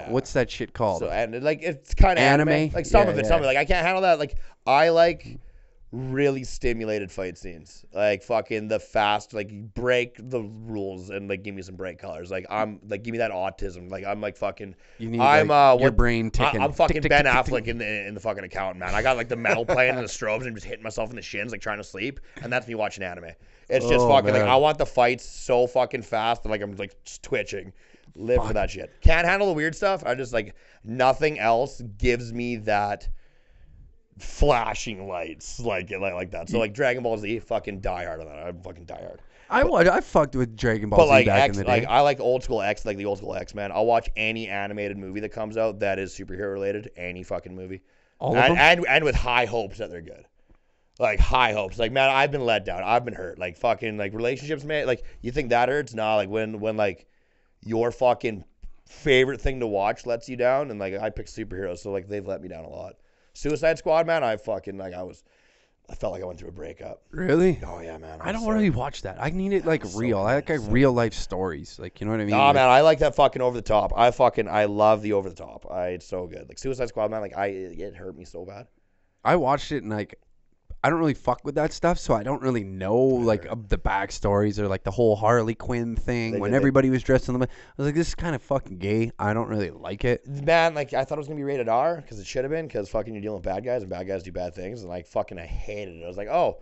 what's that shit called? So, and, like, it's kind of anime. Like, some of it. Like, I can't handle that. Like, I like really stimulated fight scenes, like fucking the fast, like break the rules and like give me some bright colors. Like I'm like give me that autism. Like I'm like fucking. You need your brain ticking. I'm fucking Ben Affleck in the fucking accountant, man. I got like the metal playing and the strobes and I'm just hitting myself in the shins like trying to sleep, and that's me watching anime. It's just fucking like I want the fights so fucking fast that like I'm like just twitching. Live for that shit. Can't handle the weird stuff. I just like nothing else gives me that. Flashing lights like that. So like Dragon Ball Z, fucking die hard on that. I'm fucking die hard. I fucked with Dragon Ball Z back in the day. Like I like old school X, like the old school X, man. I'll watch any animated movie that comes out that is superhero related, any fucking movie. All of them? And with high hopes that they're good. Like high hopes. Like man, I've been let down. I've been hurt. Like fucking like relationships, man. Like you think that hurts? Nah, like when like your fucking favorite thing to watch lets you down, and like I pick superheroes, so like they've let me down a lot. Suicide Squad, man, I fucking like I was I felt like I went through a breakup. Really? Oh yeah, man. I don't really watch that. I need it like real. I like real life stories. Like, you know what I mean? Nah, man, I like that fucking over the top. I love the over the top. It's so good. Like Suicide Squad, man. Like it hurt me so bad. I watched it and like, I don't really fuck with that stuff, so I don't really know like the backstories or like the whole Harley Quinn thing everybody was dressed in the. I was like, this is kind of fucking gay. I don't really like it. Man, like I thought it was gonna be rated R because it should have been because fucking you're dealing with bad guys and bad guys do bad things and like fucking I hated it. I was like, oh,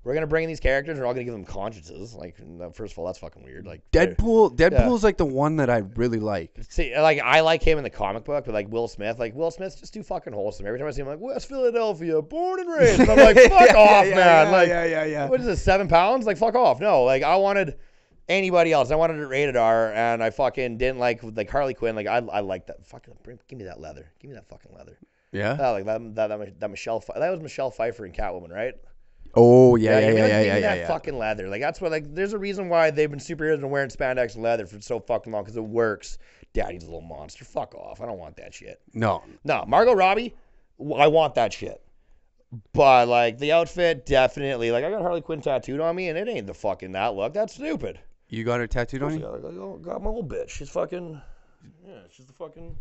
we're gonna bring in these characters and we're all gonna give them consciences. Like, first of all, that's fucking weird. Like Deadpool's like the one that I really like. See, like I like him in the comic book, but like Will Smith's just too fucking wholesome. Every time I see him, I'm like, West Philadelphia, born and raised. And I'm like, fuck off, man. Yeah. What is this, 7 pounds? Like, fuck off. No, like I wanted anybody else. I wanted it rated R, and I fucking didn't like Harley Quinn. Like I like that. Fucking give me that leather. Give me that fucking leather. Yeah. Like that Michelle. That was Michelle Pfeiffer in Catwoman, right? Oh yeah. That fucking leather. Like that's what. Like there's a reason why they've been superheroes and wearing spandex and leather for so fucking long because it works. Daddy's a little monster. Fuck off. I don't want that shit. No. Margot Robbie. I want that shit. But like the outfit, definitely. Like I got Harley Quinn tattooed on me, and it ain't the fucking that look. That's stupid. You got her tattooed on you? I got my little bitch. She's fucking. Yeah, she's the fucking.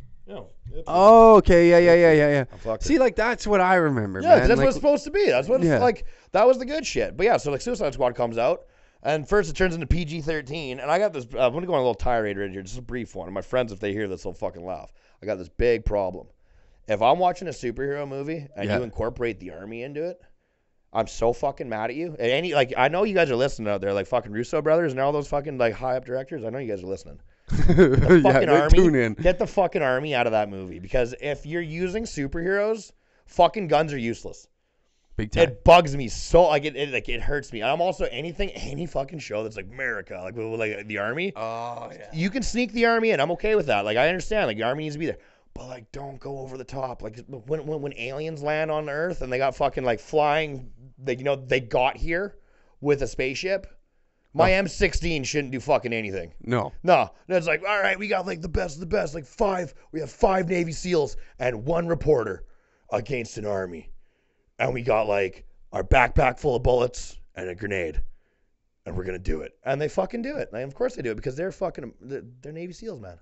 Oh, okay, yeah. See, like that's what I remember. Yeah, man. That's what it's supposed to be. That's what it's like. That was the good shit. But yeah, so like Suicide Squad comes out, and first it turns into PG-13, and I got this. I'm gonna go on a little tirade right here, just a brief one. And my friends, if they hear this, they'll fucking laugh. I got this big problem. If I'm watching a superhero movie and you incorporate the army into it, I'm so fucking mad at you. And I know you guys are listening out there, like fucking Russo brothers and all those fucking like high up directors. I know you guys are listening. The fucking army, tune in. Get the fucking army out of that movie because if you're using superheroes, fucking guns are useless. Big time. It bugs me so like it hurts me. I'm also any fucking show that's like America, like the army. Oh yeah. You can sneak the army in. I'm okay with that. Like I understand, like the army needs to be there, but like don't go over the top. Like when aliens land on Earth and they got fucking like flying, they got here with a spaceship. My M16 shouldn't do fucking anything. No. It's like, all right, we got like the best of the best. Like we have 5 Navy SEALs and 1 reporter against an army. And we got like our backpack full of bullets and a grenade. And we're going to do it. And they fucking do it. And of course they do it because they're Navy SEALs, man.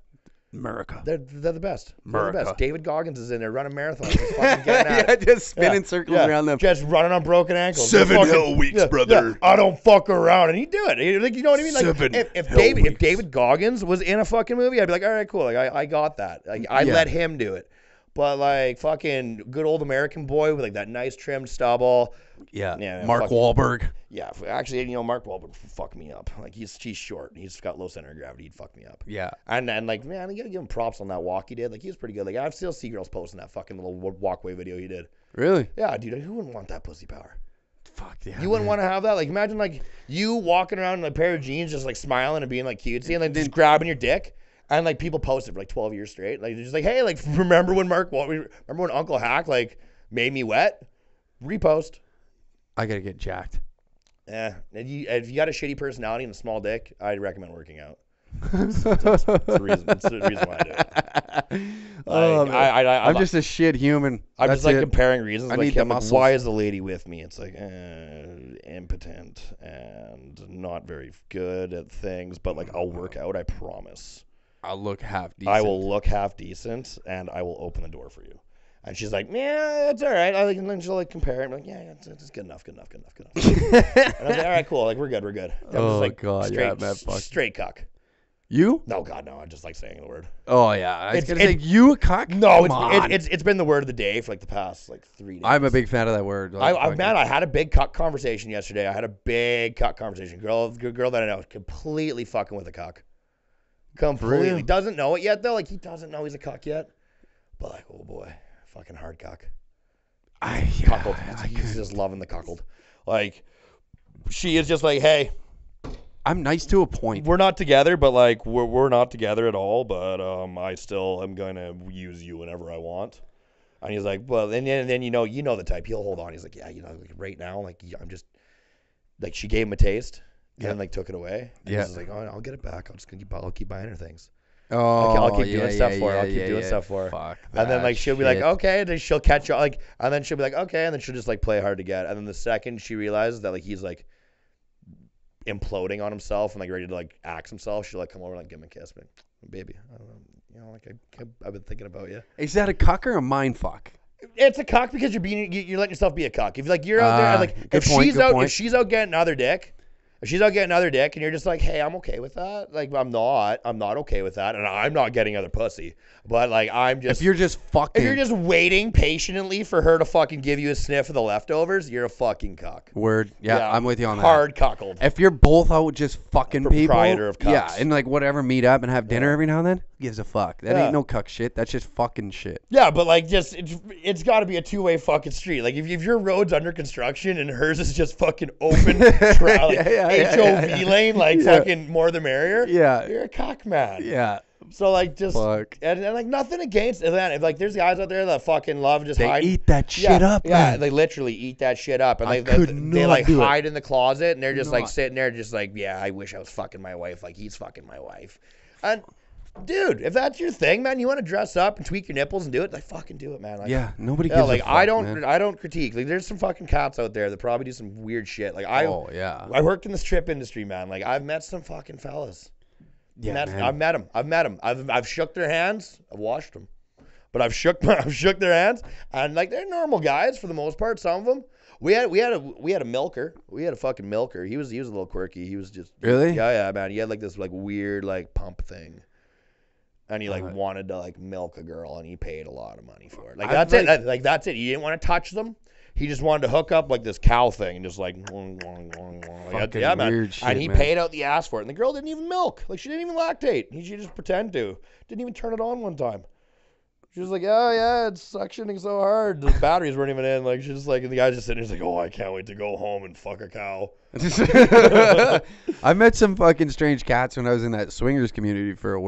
America. They're the best. America. They're the best. David Goggins is in there running marathons. Just fucking getting at it. Just spinning circles around them. Just running on broken ankles. 7 hell weeks, brother. Yeah, I don't fuck around. And he'd do it. Like, you know what I mean? Like, 7 if David Goggins was in a fucking movie, I'd be like, all right, cool. Like, I got that. Like, I let him do it. But like fucking good old American boy with like that nice trimmed stubble. Yeah. Mark Wahlberg. Yeah, actually, Mark Wahlberg would fuck me up. Like he's short. He's got low center of gravity. He'd fuck me up. Yeah. And like, man, you gotta give him props on that walk he did. Like he was pretty good. Like I still see girls posting that fucking little walkway video he did. Really? Yeah, dude. Who wouldn't want that pussy power? Fuck yeah. You wouldn't want to have that. Like imagine like you walking around in a pair of jeans, just like smiling and being like cutesy, and like just grabbing your dick. And like people post it for like 12 years straight. Like they're just like, hey, like remember when Uncle Hack like made me wet? Repost. I gotta get jacked. Yeah. If you got a shitty personality and a small dick, I'd recommend working out. It's the reason why I do it. I'm just a shit human. I'm just like comparing reasons. I need the muscles. Why is the lady with me? It's like impotent and not very good at things. But like I'll work out. I promise. I'll look half decent. I will look half decent, and I will open the door for you. And she's like, yeah, that's all right. And then she'll like compare it. I'm like, yeah, it's good enough. And I'm like, all right, cool. Like we're good. I'm just like, God, straight cuck. You? No, God, no. I just like saying the word. Oh yeah, I was gonna say you a cuck. No, it's been the word of the day for like the past like 3 days. I'm a big fan of that word. I had a big cuck conversation yesterday. Girl that I know completely fucking with a cuck. Completely. Really? Doesn't know it yet, though. Like, he doesn't know he's a cuck yet. But, like, oh, boy. Fucking hard cuck. Cuckold. He's just loving the cuckold. Like, she is just like, hey. I'm nice to a point. We're not together, but, like, we're not together at all. But I still am going to use you whenever I want. And he's like, well, and then you know the type. He'll hold on. He's like, yeah, like, right now, like, I'm just, like, she gave him a taste. And then like took it away. And he's like, oh, I'll get it back. I'll keep buying her things. Oh, I'll keep doing stuff for her. I'll keep doing stuff for her. Fuck and then like she'll be like, shit. okay, and then she'll catch up, like, and then she'll be like, okay, and then she'll just like play hard to get. And then the second she realizes that like he's like imploding on himself and like ready to like axe himself, she'll like come over and like give him a kiss, like, baby, I don't know, you know, like I've been thinking about you. Is that a cuck or a mind fuck? It's a cock because you're letting yourself be a cock. If like you're out there, like if she's out getting another dick. If she's out getting another dick and you're just like, hey, I'm okay with that. Like, I'm not okay with that. And I'm not getting other pussy. But, like, if you're just fucking. If you're just waiting patiently for her to fucking give you a sniff of the leftovers, you're a fucking cock. Word. Yeah, I'm with you on that. Hard cuckold. If you're both out just fucking people. Proprietor of cucks. Yeah, and like whatever, meet up and have dinner every now and then. Who gives a fuck? That ain't no cuck shit. That's just fucking shit. Yeah, but like just it's got to be a two-way fucking street. Like if your road's under construction and hers is just fucking open, HOV lane, like fucking more the merrier. Yeah, you're a cock man. Yeah. So like just and like nothing against it. If like there's guys out there that fucking love just hide. They eat that shit up. Yeah, they literally eat that shit up, and they like hide in the closet, and they're just like sitting there, just like, yeah, I wish I was fucking my wife, like he's fucking my wife, and. Dude, if that's your thing, man, you want to dress up and tweak your nipples and do it, like fucking do it, man. Like, yeah, nobody gives a fuck, I don't critique. Like, there's some fucking cats out there that probably do some weird shit. Like, I worked in the strip industry, man. Like, I've met some fucking fellas. Yeah, I've met them. I've shook their hands. I've washed them, but I've shook their hands, and like they're normal guys for the most part. Some of them. We had a milker. We had a fucking milker. He was a little quirky. He was just really. Yeah, man. He had like this like weird like pump thing. And he like wanted to like milk a girl, and he paid a lot of money for it. Like that's it. Like that's it. He didn't want to touch them. He just wanted to hook up like this cow thing and just like, yeah, man. Weird shit, and he man. paid out the ass for it. And the girl didn't even milk. Like she didn't even lactate. She just pretend to. Didn't even turn it on one time. She was like, oh yeah, it's suctioning so hard. The batteries weren't even in. Like she's just like, and the guy's just sitting there, he's like, oh, I can't wait to go home and fuck a cow. I met some fucking strange cats when I was in that swingers community for a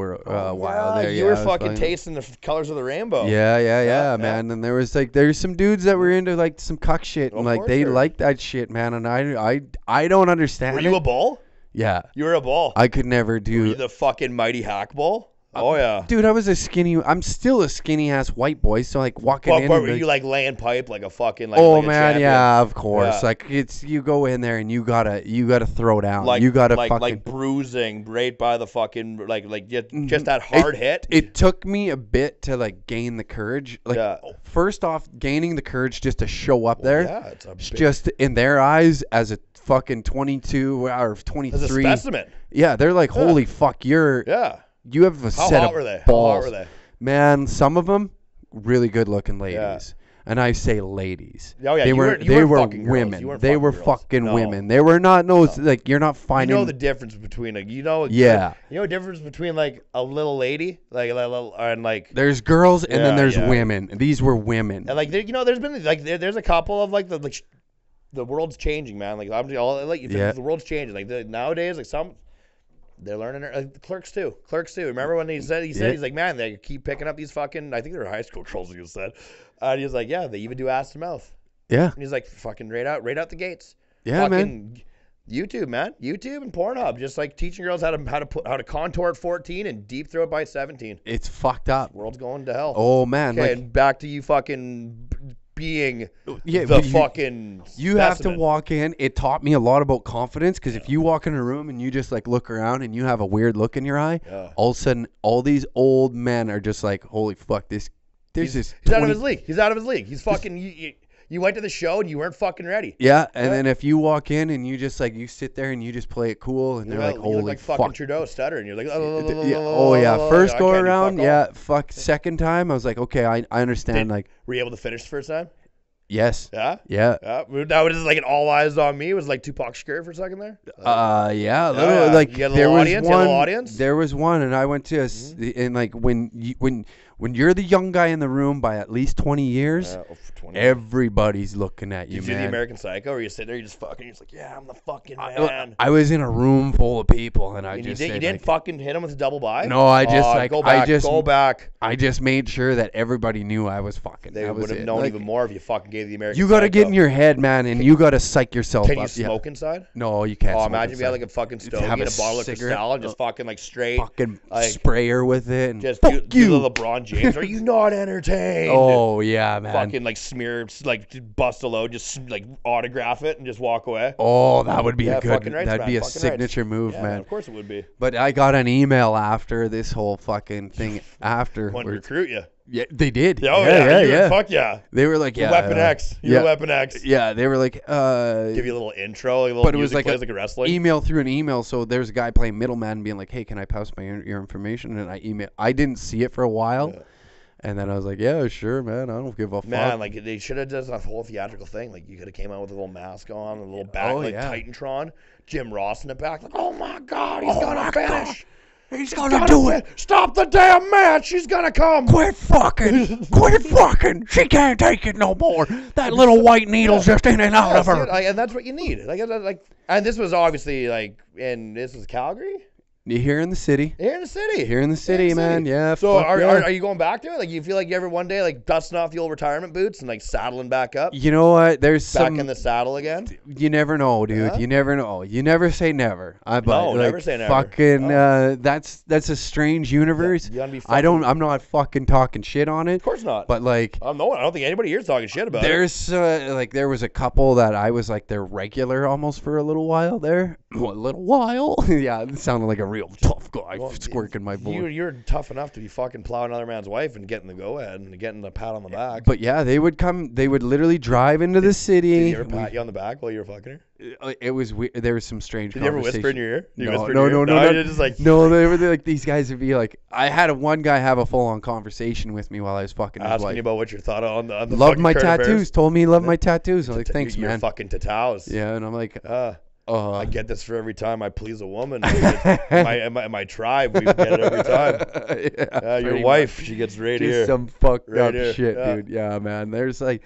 while there. You were fucking tasting the colors of the rainbow. Yeah, man. And there's some dudes that were into like some cuck shit, and like they liked that shit, man. And I don't understand. Were you a bull? Yeah. You were a bull. I could never do. Were you the fucking mighty hack bull? Oh yeah, dude, I'm still a skinny ass white boy. So like walking in. But were you like laying pipe like a fucking like? Oh like man, champion? Yeah, of course. Yeah. Like it's you go in there and you gotta throw down. Like you gotta like bruising right by the fucking like just that hard hit. It took me a bit to like gain the courage. Like first off, gaining the courage just to show up there. Yeah, it's just in their eyes as a fucking 22 or 23. As a specimen. Yeah, they're like, holy fuck, you're. Yeah. You have a set of balls. How hot were they? Man, some of them really good looking ladies. Yeah. And I say ladies. Oh yeah, they were women. They were fucking women. They were not like you're not finding. You know the difference between like you know the difference between like a little lady like a little and like there's girls and then there's women. These were women. And like there's been like there's a couple of like the world's changing, man. Like the world's changing. Like nowadays like some. They're learning like Clerks too. Remember when he said he's like, man, they keep picking up these fucking. I think they were high school girls. He said, and he was like, yeah, they even do ass to mouth. Yeah. And he's like, fucking right out the gates. Yeah, fucking man. YouTube, man, YouTube and Pornhub, just like teaching girls how to contour at 14 and deep throat by 17. It's fucked up. The world's going to hell. Oh man. Okay, and back to you fucking. Being fucking you specimen. Have to walk in. It taught me a lot about confidence because if you walk in a room and you just like look around and you have a weird look in your eye, all of a sudden all these old men are just like, holy fuck, he's out of his league. He's fucking you went to the show and you weren't fucking ready. Yeah, and then if you walk in and you just like you sit there and you just play it cool and they're like, holy like fuck, fucking Trudeau stuttering. You're like, first go around, fuck. Second time, I was like, okay, I understand. Were you able to finish the first time? Yes. Yeah. That was just like an all eyes on me. It was like Tupac Shakur for a second there. Yeah. Like you had a little audience. There was one, and I went to and like when when you're the young guy in the room by at least 20 years, 20. everybody's looking at you, Did you do the American Psycho, or you sit there, you just fucking, you're just like, yeah, I'm the fucking man. I was in a room full of people, and you didn't fucking hit him with a double by? No, I just go back. I just made sure that everybody knew I was fucking. They would have known even more if you fucking gave the American. You got to get in your head, man, and you got to psych yourself up. Can you smoke inside? No, you can't. Imagine if you had like a fucking stove, and a bottle of Cristal, and just fucking like straight fucking sprayer with it, and just do the LeBron James. Are you not entertained? Oh yeah, man. Fucking like smear, like bust a load, just like autograph it and just walk away. Oh, that would be a good. Rights, that'd be a fucking signature rights. move, Yeah, man. Of course it would be. But I got an email after this whole fucking thing. After want to recruit you? Yeah, they did. Yeah. Fuck yeah. They were like, yeah, Weapon X. You're Weapon X. Yeah, they were like, give you a little intro, a little but it was like a wrestling email through an email. So there's a guy playing middleman, being like, hey, can I pass your information? And I didn't see it for a while. Yeah. And then I was like, yeah, sure, man. I don't give a fuck. Man, like, they should have done that whole theatrical thing. Like, you could have came out with a little mask on, a little back, Titantron. Jim Ross in the back, like, oh, my God, he's going to finish. He's gonna do it. Stop the damn match. She's gonna come. Quit fucking. Quit fucking. She can't take it no more. That little white needle's just in and out of her. And that's what you need. And this was obviously this was Calgary. Here in the city. Here in the city, man. Yeah. So are you going back to it? Like, you feel like you ever one day like dusting off the old retirement boots and like saddling back up? You know what? There's back in the saddle again. You never know, dude. You never know. You never say never. Never say never. Fucking. That's a strange universe. You gotta be I'm not fucking talking shit on it. Of course not. But like, I don't think anybody here's talking shit about it. There was a couple that I was like their regular almost for a little while there. A little while. Yeah, it sounded like a real tough guy squirking my board. You're tough enough to be fucking plowing another man's wife and getting the go ahead and getting the pat on the back. But yeah, they would literally drive into the city. Did you ever pat you on the back while you were fucking her? It was weird. There was some strange. Did you ever whisper in your ear? No. You're just like, no, they were like, these guys would be like, I had one guy have a full on conversation with me while I was fucking his wife. Asking you about what your thought on the loved my tattoos. Told me he loved my tattoos. I'm like, thanks, man. You're fucking tattoos. Yeah, and I'm like, I get this for every time I please a woman. my tribe, we get it every time. Your wife, she gets right here. Some fucked up shit, dude. Yeah, man. There's like,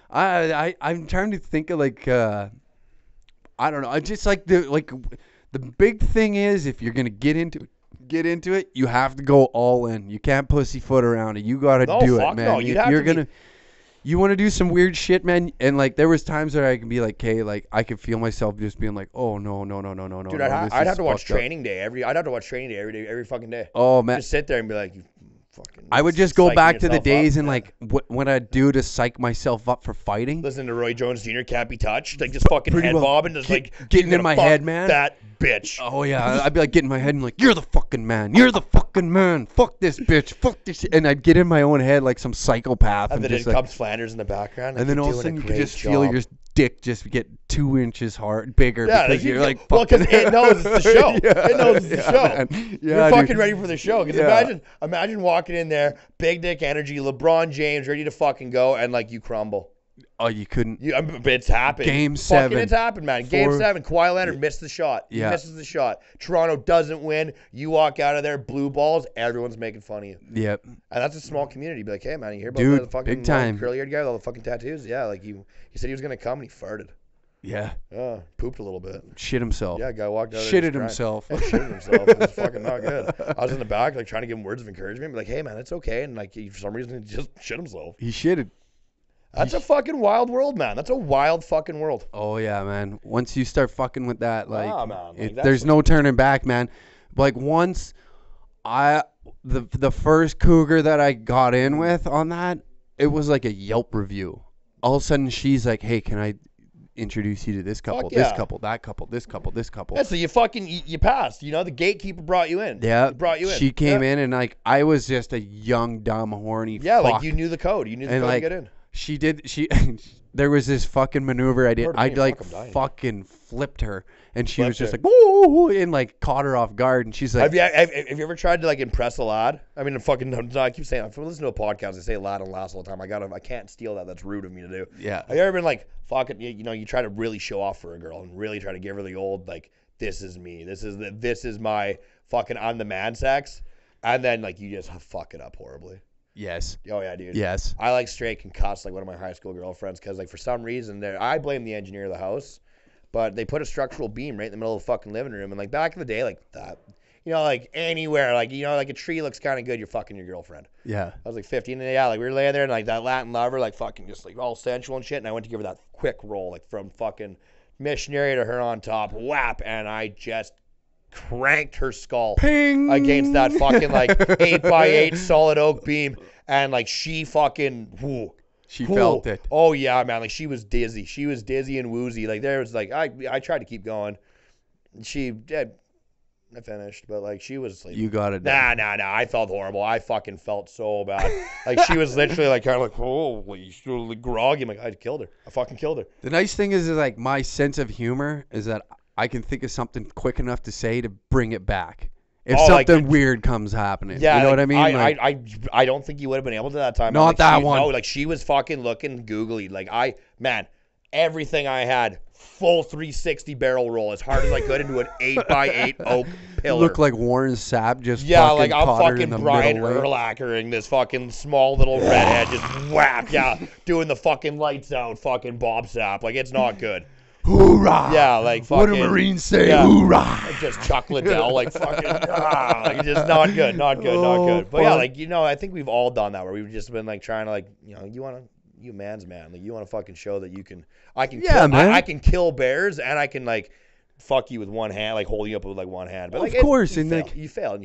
I'm trying to think of like, I don't know. I just like the big thing is if you're gonna get into it, you have to go all in. You can't pussyfoot around it. You gotta do it, man. No, you want to do some weird shit, man, and like there was times where I can be like, okay, like I could feel myself just being like, oh no. Dude, I'd have to watch Training Day every day, every fucking day. Oh man, just sit there and be like, you fucking. I would just go back to the days and like what I'd do to psych myself up for fighting. Listen to Roy Jones Jr. Can't Be Touched, like just fucking head bobbing, just like getting in my head, man. That bitch. Oh yeah, I'd be like getting in my head and like, you're the fucking man. You're the fucking man. Fuck this bitch. Fuck this. And I'd get in my own head like some psychopath. And then it comes Flanders in the background. And then all of a sudden you can just feel your dick just get 2 inches bigger. Yeah, because you're like, well, because it knows it's the show. It knows it's the show. Man. You're fucking ready for the show. Because imagine walking in there, big dick energy, LeBron James, ready to fucking go, and like you crumble. Oh, you couldn't. It's happened. Game 7. Fucking it's happened, man. Game 7. Kawhi Leonard missed the shot. He misses the shot. Toronto doesn't win. You walk out of there, blue balls. Everyone's making fun of you. Yep. And that's a small community. Be like, hey, man, you hear about the fucking big time curly-haired guy with all the fucking tattoos? Yeah, like he said he was gonna come and he farted. Yeah. Pooped a little bit. Shit himself. Yeah, guy walked out. Shitted himself. Yeah, shitted himself. It was fucking not good. I was in the back, like trying to give him words of encouragement. Be like, hey, man, it's okay. And like, for some reason, he just shit himself. He shitted. That's a fucking wild world, man. That's a wild fucking world. Oh yeah, man. Once you start fucking with that, like, man. There's no turning back, man. Like once the first cougar that I got in with on that, it was like a Yelp review. All of a sudden she's like, hey, can I introduce you to this couple, this couple, that couple, this couple, this couple. Yeah, so you passed. You know, the gatekeeper brought you in. Yeah. Brought you in. She came in and like I was just a young, dumb, horny fuck. Like you knew the code. You knew the code to get in. There was this fucking maneuver I did. I like fucking flipped her, and she was just like, "Whoa!" and like caught her off guard, and she's like, "Have you ever tried to like impress a lad?" I mean, I keep saying, if I listen to a podcast, I say lad and lass all the time. I can't steal that. That's rude of me to do. Yeah. Have you ever been like, fucking, you try to really show off for a girl and really try to give her the old like, this is me, this is my fucking I'm the man sex, and then like you just fuck it up horribly. Yes. Oh yeah, dude. Yes. I like straight concussed like one of my high school girlfriends because like for some reason I blame the engineer of the house, but they put a structural beam right in the middle of the fucking living room and like back in the day like that, you know, like anywhere like you know like a tree looks kind of good, you're fucking your girlfriend. Yeah. I was like 15 and yeah, like we were laying there and like that Latin lover like fucking just like all sensual and shit, and I went to give her that quick roll like from fucking missionary to her on top, whap, and I just cranked her skull Ping! Against that fucking like 8x8 solid oak beam, and like she fucking she felt it. Oh yeah, man, like she was dizzy and woozy. Like there was like I tried to keep going. She did. I finished, but like she was asleep. You got it. Nah. I felt horrible. I fucking felt so bad. Like she was literally like kind of like holy, she was like groggy. I'm like I killed her. I fucking killed her. The nice thing is like my sense of humor is that I can think of something quick enough to say to bring it back if something like, weird comes happening. Yeah, you know what I mean? I don't think you would have been able to that time. Not like, that one. No, like she was fucking looking googly. Like everything I had, full 360 barrel roll as hard as I could into an 8x8 oak pillar. Look like Warren Sapp just like I'm fucking Brian Urlachering this fucking small little redhead just whap, doing the fucking lights out fucking Bob Sapp. Like it's not good. Hoorah! Yeah, like fucking. What do Marines say? Yeah, hoorah! Like just Chuck Liddell, like fucking. Like just not good. But yeah, like you know, I think we've all done that where we've just been like trying to like you know you man's man, like you want to fucking show that you can. I can kill bears and I can like fuck you with one hand, like hold you up with like one hand. But like, of course, and like you fail,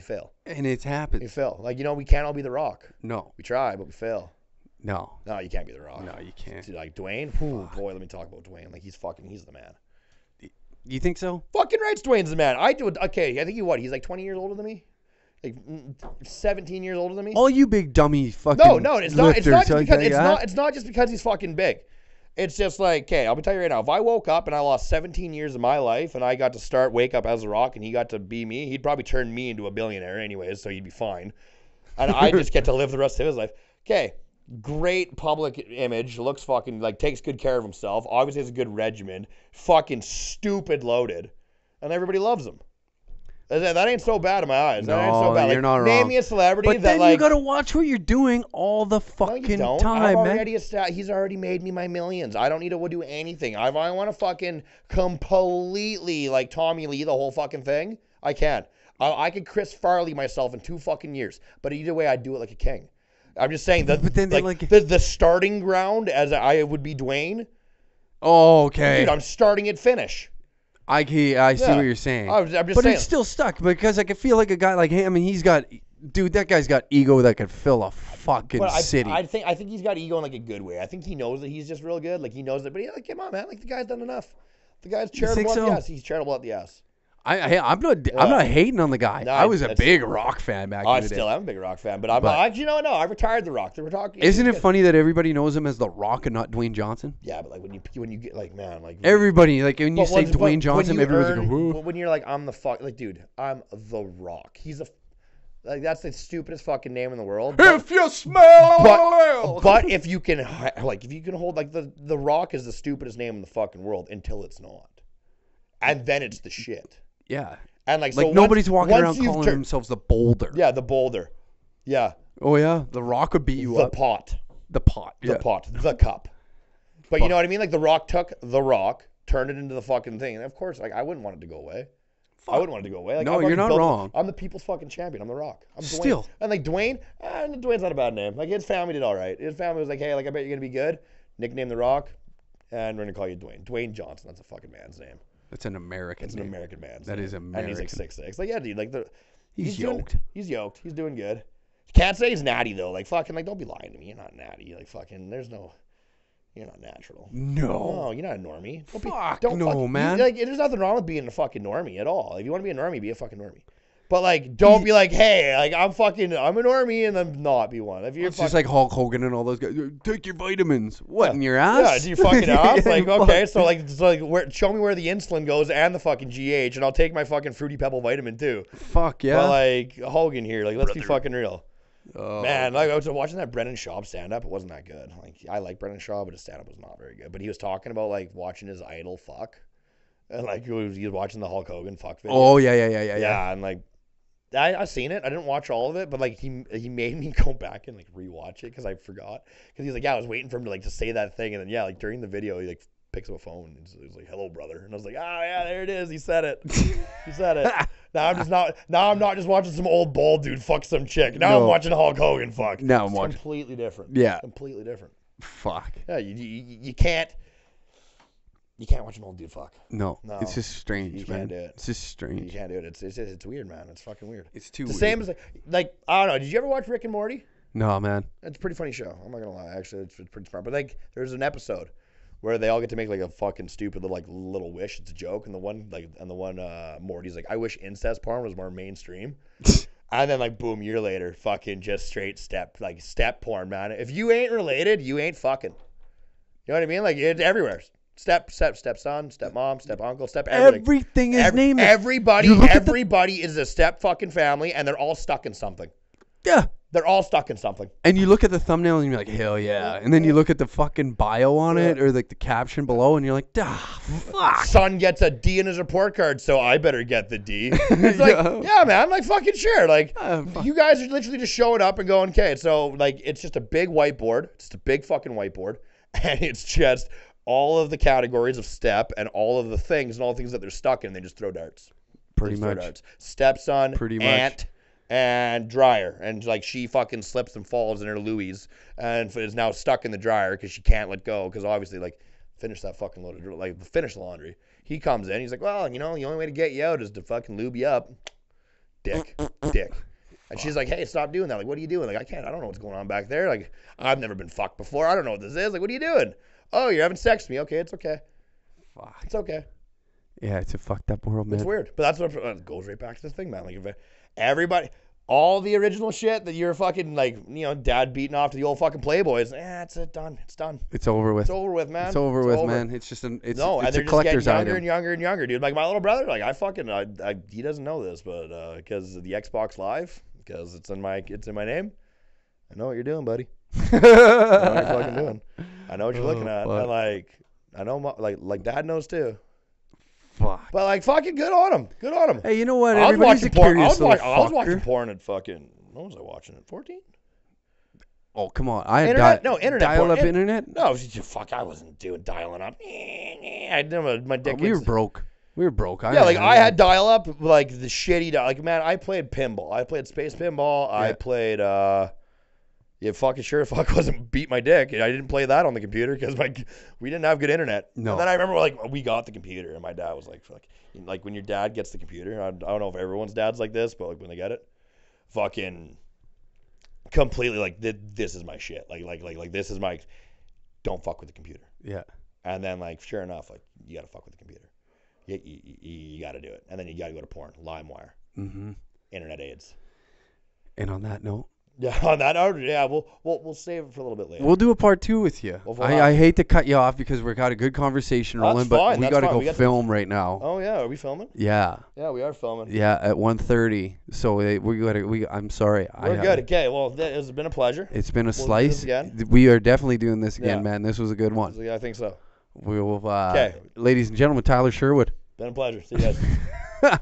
and it's happened. You fail. Like you know, we can't all be the Rock. No, we try, but we fail. No, you can't be the Rock. No, you can't. See, like Dwayne, boy, let me talk about Dwayne. Like he's the man. You think so? Fucking right, Dwayne's the man. Okay, I think he's like 20 years older than me. Like 17 years older than me. All you big dummy fucking. No, it's not. It's not just because he's fucking big. It's just like, okay, I'll tell you right now. If I woke up and I lost 17 years of my life and I got to wake up as the Rock and he got to be me, he'd probably turn me into a billionaire anyways, so he'd be fine. And I just get to live the rest of his life. Okay. Great public image, looks fucking like takes good care of himself, obviously has a good regimen, fucking stupid loaded, and everybody loves him. That ain't so bad in my eyes. That ain't so bad. You're not wrong. Name me a celebrity but then you gotta watch what you're doing all the fucking time, man. He's already made me my millions. I don't need to do anything. I want to fucking completely like Tommy Lee the whole fucking thing. I can't. I could Chris Farley myself in 2 fucking years, but either way, I'd do it like a king. I'm just saying that the starting ground as I would be Dwayne. Oh, okay. Dude, I'm starting at finish. I see what you're saying. I'm just but saying. It's still stuck because I can feel like a guy like him. I mean, that guy's got ego that could fill a fucking city. I think he's got ego in like a good way. I think he knows that he's just real good. Like he knows that, but like, come on, man. Like the guy's done enough. The guy's charitable at the ass. He's charitable at the ass. I'm not hating on the guy. No, I was a big Rock fan back in the day. I still am a big Rock fan, but I retired the Rock. Isn't it funny that everybody knows him as the Rock and not Dwayne Johnson? Yeah, but like when you get like man, like everybody like when you say Dwayne Johnson, everybody's like, whoa. When you're like I'm the fuck, like dude, I'm the Rock. He's like that's the stupidest fucking name in the world. If you smell, but if you can hold like the Rock is the stupidest name in the fucking world until it's not, and then it's the shit. Yeah. And like nobody's walking around calling themselves the Boulder. Yeah, the Boulder. Yeah. Oh yeah, the Rock would beat you up. The pot. Yeah. The pot. The cup. But you know what I mean? Like the Rock took the Rock, turned it into the fucking thing, and of course, like I wouldn't want it to go away. I wouldn't want it to go away. Like, no, you're not wrong. I'm the people's fucking champion. I'm the Rock. I'm Dwayne. Still. And like Dwayne's not a bad name. Like his family did all right. His family was like, hey, like I bet you're gonna be good. Nickname the Rock, and we're gonna call you Dwayne. Dwayne Johnson. That's a fucking man's name. That's an American. It's an American man. That is American. And he's like 6'6". Like yeah, dude. Like he's yoked. He's yoked. He's doing good. Can't say he's natty though. Like fucking like don't be lying to me. You're not natty. Like fucking you're not natural. No, you're not a normie. Man. There's nothing wrong with being a fucking normie at all. If you want to be a normie, be a fucking normie. But like, don't be like, hey, like I'm a normie and I'm not be one. If you're just like Hulk Hogan and all those guys, take your vitamins. What in your ass? Yeah, do your fucking ass? Like okay, so show me where the insulin goes and the fucking GH, and I'll take my fucking Fruity Pebble vitamin too. Fuck yeah. But like Hogan here, like let's be fucking real. Oh, man, like I was watching that Brendan Schaub stand up. It wasn't that good. Like I like Brendan Schaub, but his stand up was not very good. But he was talking about like watching his idol fuck, and like he was watching the Hulk Hogan fuck video. Oh yeah. And like. I seen it. I didn't watch all of it, but like he made me go back and like rewatch it because I forgot. Because he's like, yeah, I was waiting for him to like to say that thing, and then yeah, like during the video, he like picks up a phone and he's like, "Hello, brother," and I was like, "Oh yeah, there it is. He said it. He said it." Now I'm not just watching some old bald dude fuck some chick. Now I'm watching Hulk Hogan fuck. Now I'm watching completely different. Yeah, completely different. Fuck. Yeah, you can't. You can't watch an old dude fuck. No, it's just strange, you man. Can't do it. It's just strange. You can't do it. It's weird, man. It's fucking weird. It's too the weird. same as like I don't know. Did you ever watch Rick and Morty? No, man. It's a pretty funny show. I'm not gonna lie. Actually, it's pretty smart. But like, there's an episode where they all get to make like a fucking stupid little wish. It's a joke, and the one Morty's like, I wish incest porn was more mainstream. And then like boom, year later, fucking just straight step porn, man. If you ain't related, you ain't fucking. You know what I mean? Like it's everywhere. Stepson, stepmom, step-uncle, everything. Everything is named. Everybody is a step fucking family, and they're all stuck in something. Yeah. They're all stuck in something. And you look at the thumbnail and you're like, hell yeah. And then you look at the fucking bio on it or like the caption below and you're like, fuck. Son gets a D in his report card, so I better get the D. It's like, yeah, man, like fucking sure. Like, you guys are literally just showing up and going, okay. So, like, it's just a big whiteboard. It's just a big fucking whiteboard. And it's just all of the categories of step and all of the things and all the things that they're stuck in. They just throw darts. Pretty much. Stepson, aunt, and dryer. And like she fucking slips and falls in her Louis and is now stuck in the dryer because she can't let go. Because obviously, like, finish that fucking load of, like, finish the laundry. He comes in. He's like, well, you know, the only way to get you out is to fucking lube you up. Dick. And she's like, hey, stop doing that. Like, what are you doing? Like, I don't know what's going on back there. Like, I've never been fucked before. I don't know what this is. Like, what are you doing? Oh, you're having sex with me. Okay, it's okay. Fuck. It's okay. Yeah, it's a fucked up world, man. It's weird. But that's what it goes right back to this thing, man. Like, if everybody, all the original shit that you're fucking, like, you know, dad beating off to the old fucking Playboys, it's done. It's done. It's over with. It's over with, man. It's over with, man. It's just it's a collector's item. item. And younger and younger, dude. Like, my little brother, like, he doesn't know this, but because of the Xbox Live, because it's in my name, I know what you're doing, buddy. I know what you're fucking doing. I know what you're looking at. And, like, I know, like dad knows too. Fuck. But like, fucking good on him. Good on him. Hey, you know what? Everybody's a curious little fucker. I was watching porn at fucking. What was I watching at 14? Oh, come on. I had internet dial-up internet. No, fuck. I wasn't doing dialing up. I never my dick. We were broke. I had dial-up, like the shitty. Like, man, I played pinball. I played space pinball. Yeah. I played. Yeah, fucking sure fuck wasn't beat my dick. I didn't play that on the computer because we didn't have good internet. No. And then I remember like we got the computer and my dad was like, fuck. Like when your dad gets the computer, I don't know if everyone's dad's like this, but like when they get it, fucking completely like this is my shit. Like this is my, don't fuck with the computer. Yeah. And then like sure enough, like you got to fuck with the computer. You got to do it. And then you got to go to porn, LimeWire, internet AIDS. And on that note. Yeah, on that note, yeah, we'll save it for a little bit later. We'll do a part 2 with you. I hate to cut you off because we got a good conversation rolling, but we got to go film right now. Oh yeah, are we filming? Yeah. Yeah, we are filming. Yeah, at 1:30. So I'm sorry. We're good. Okay, well, it's been a pleasure. It's been a slice. We are definitely doing this again, man. This was a good one. Yeah, I think so. We will. Okay, ladies and gentlemen, Tyler Sherwood. Been a pleasure. See you guys.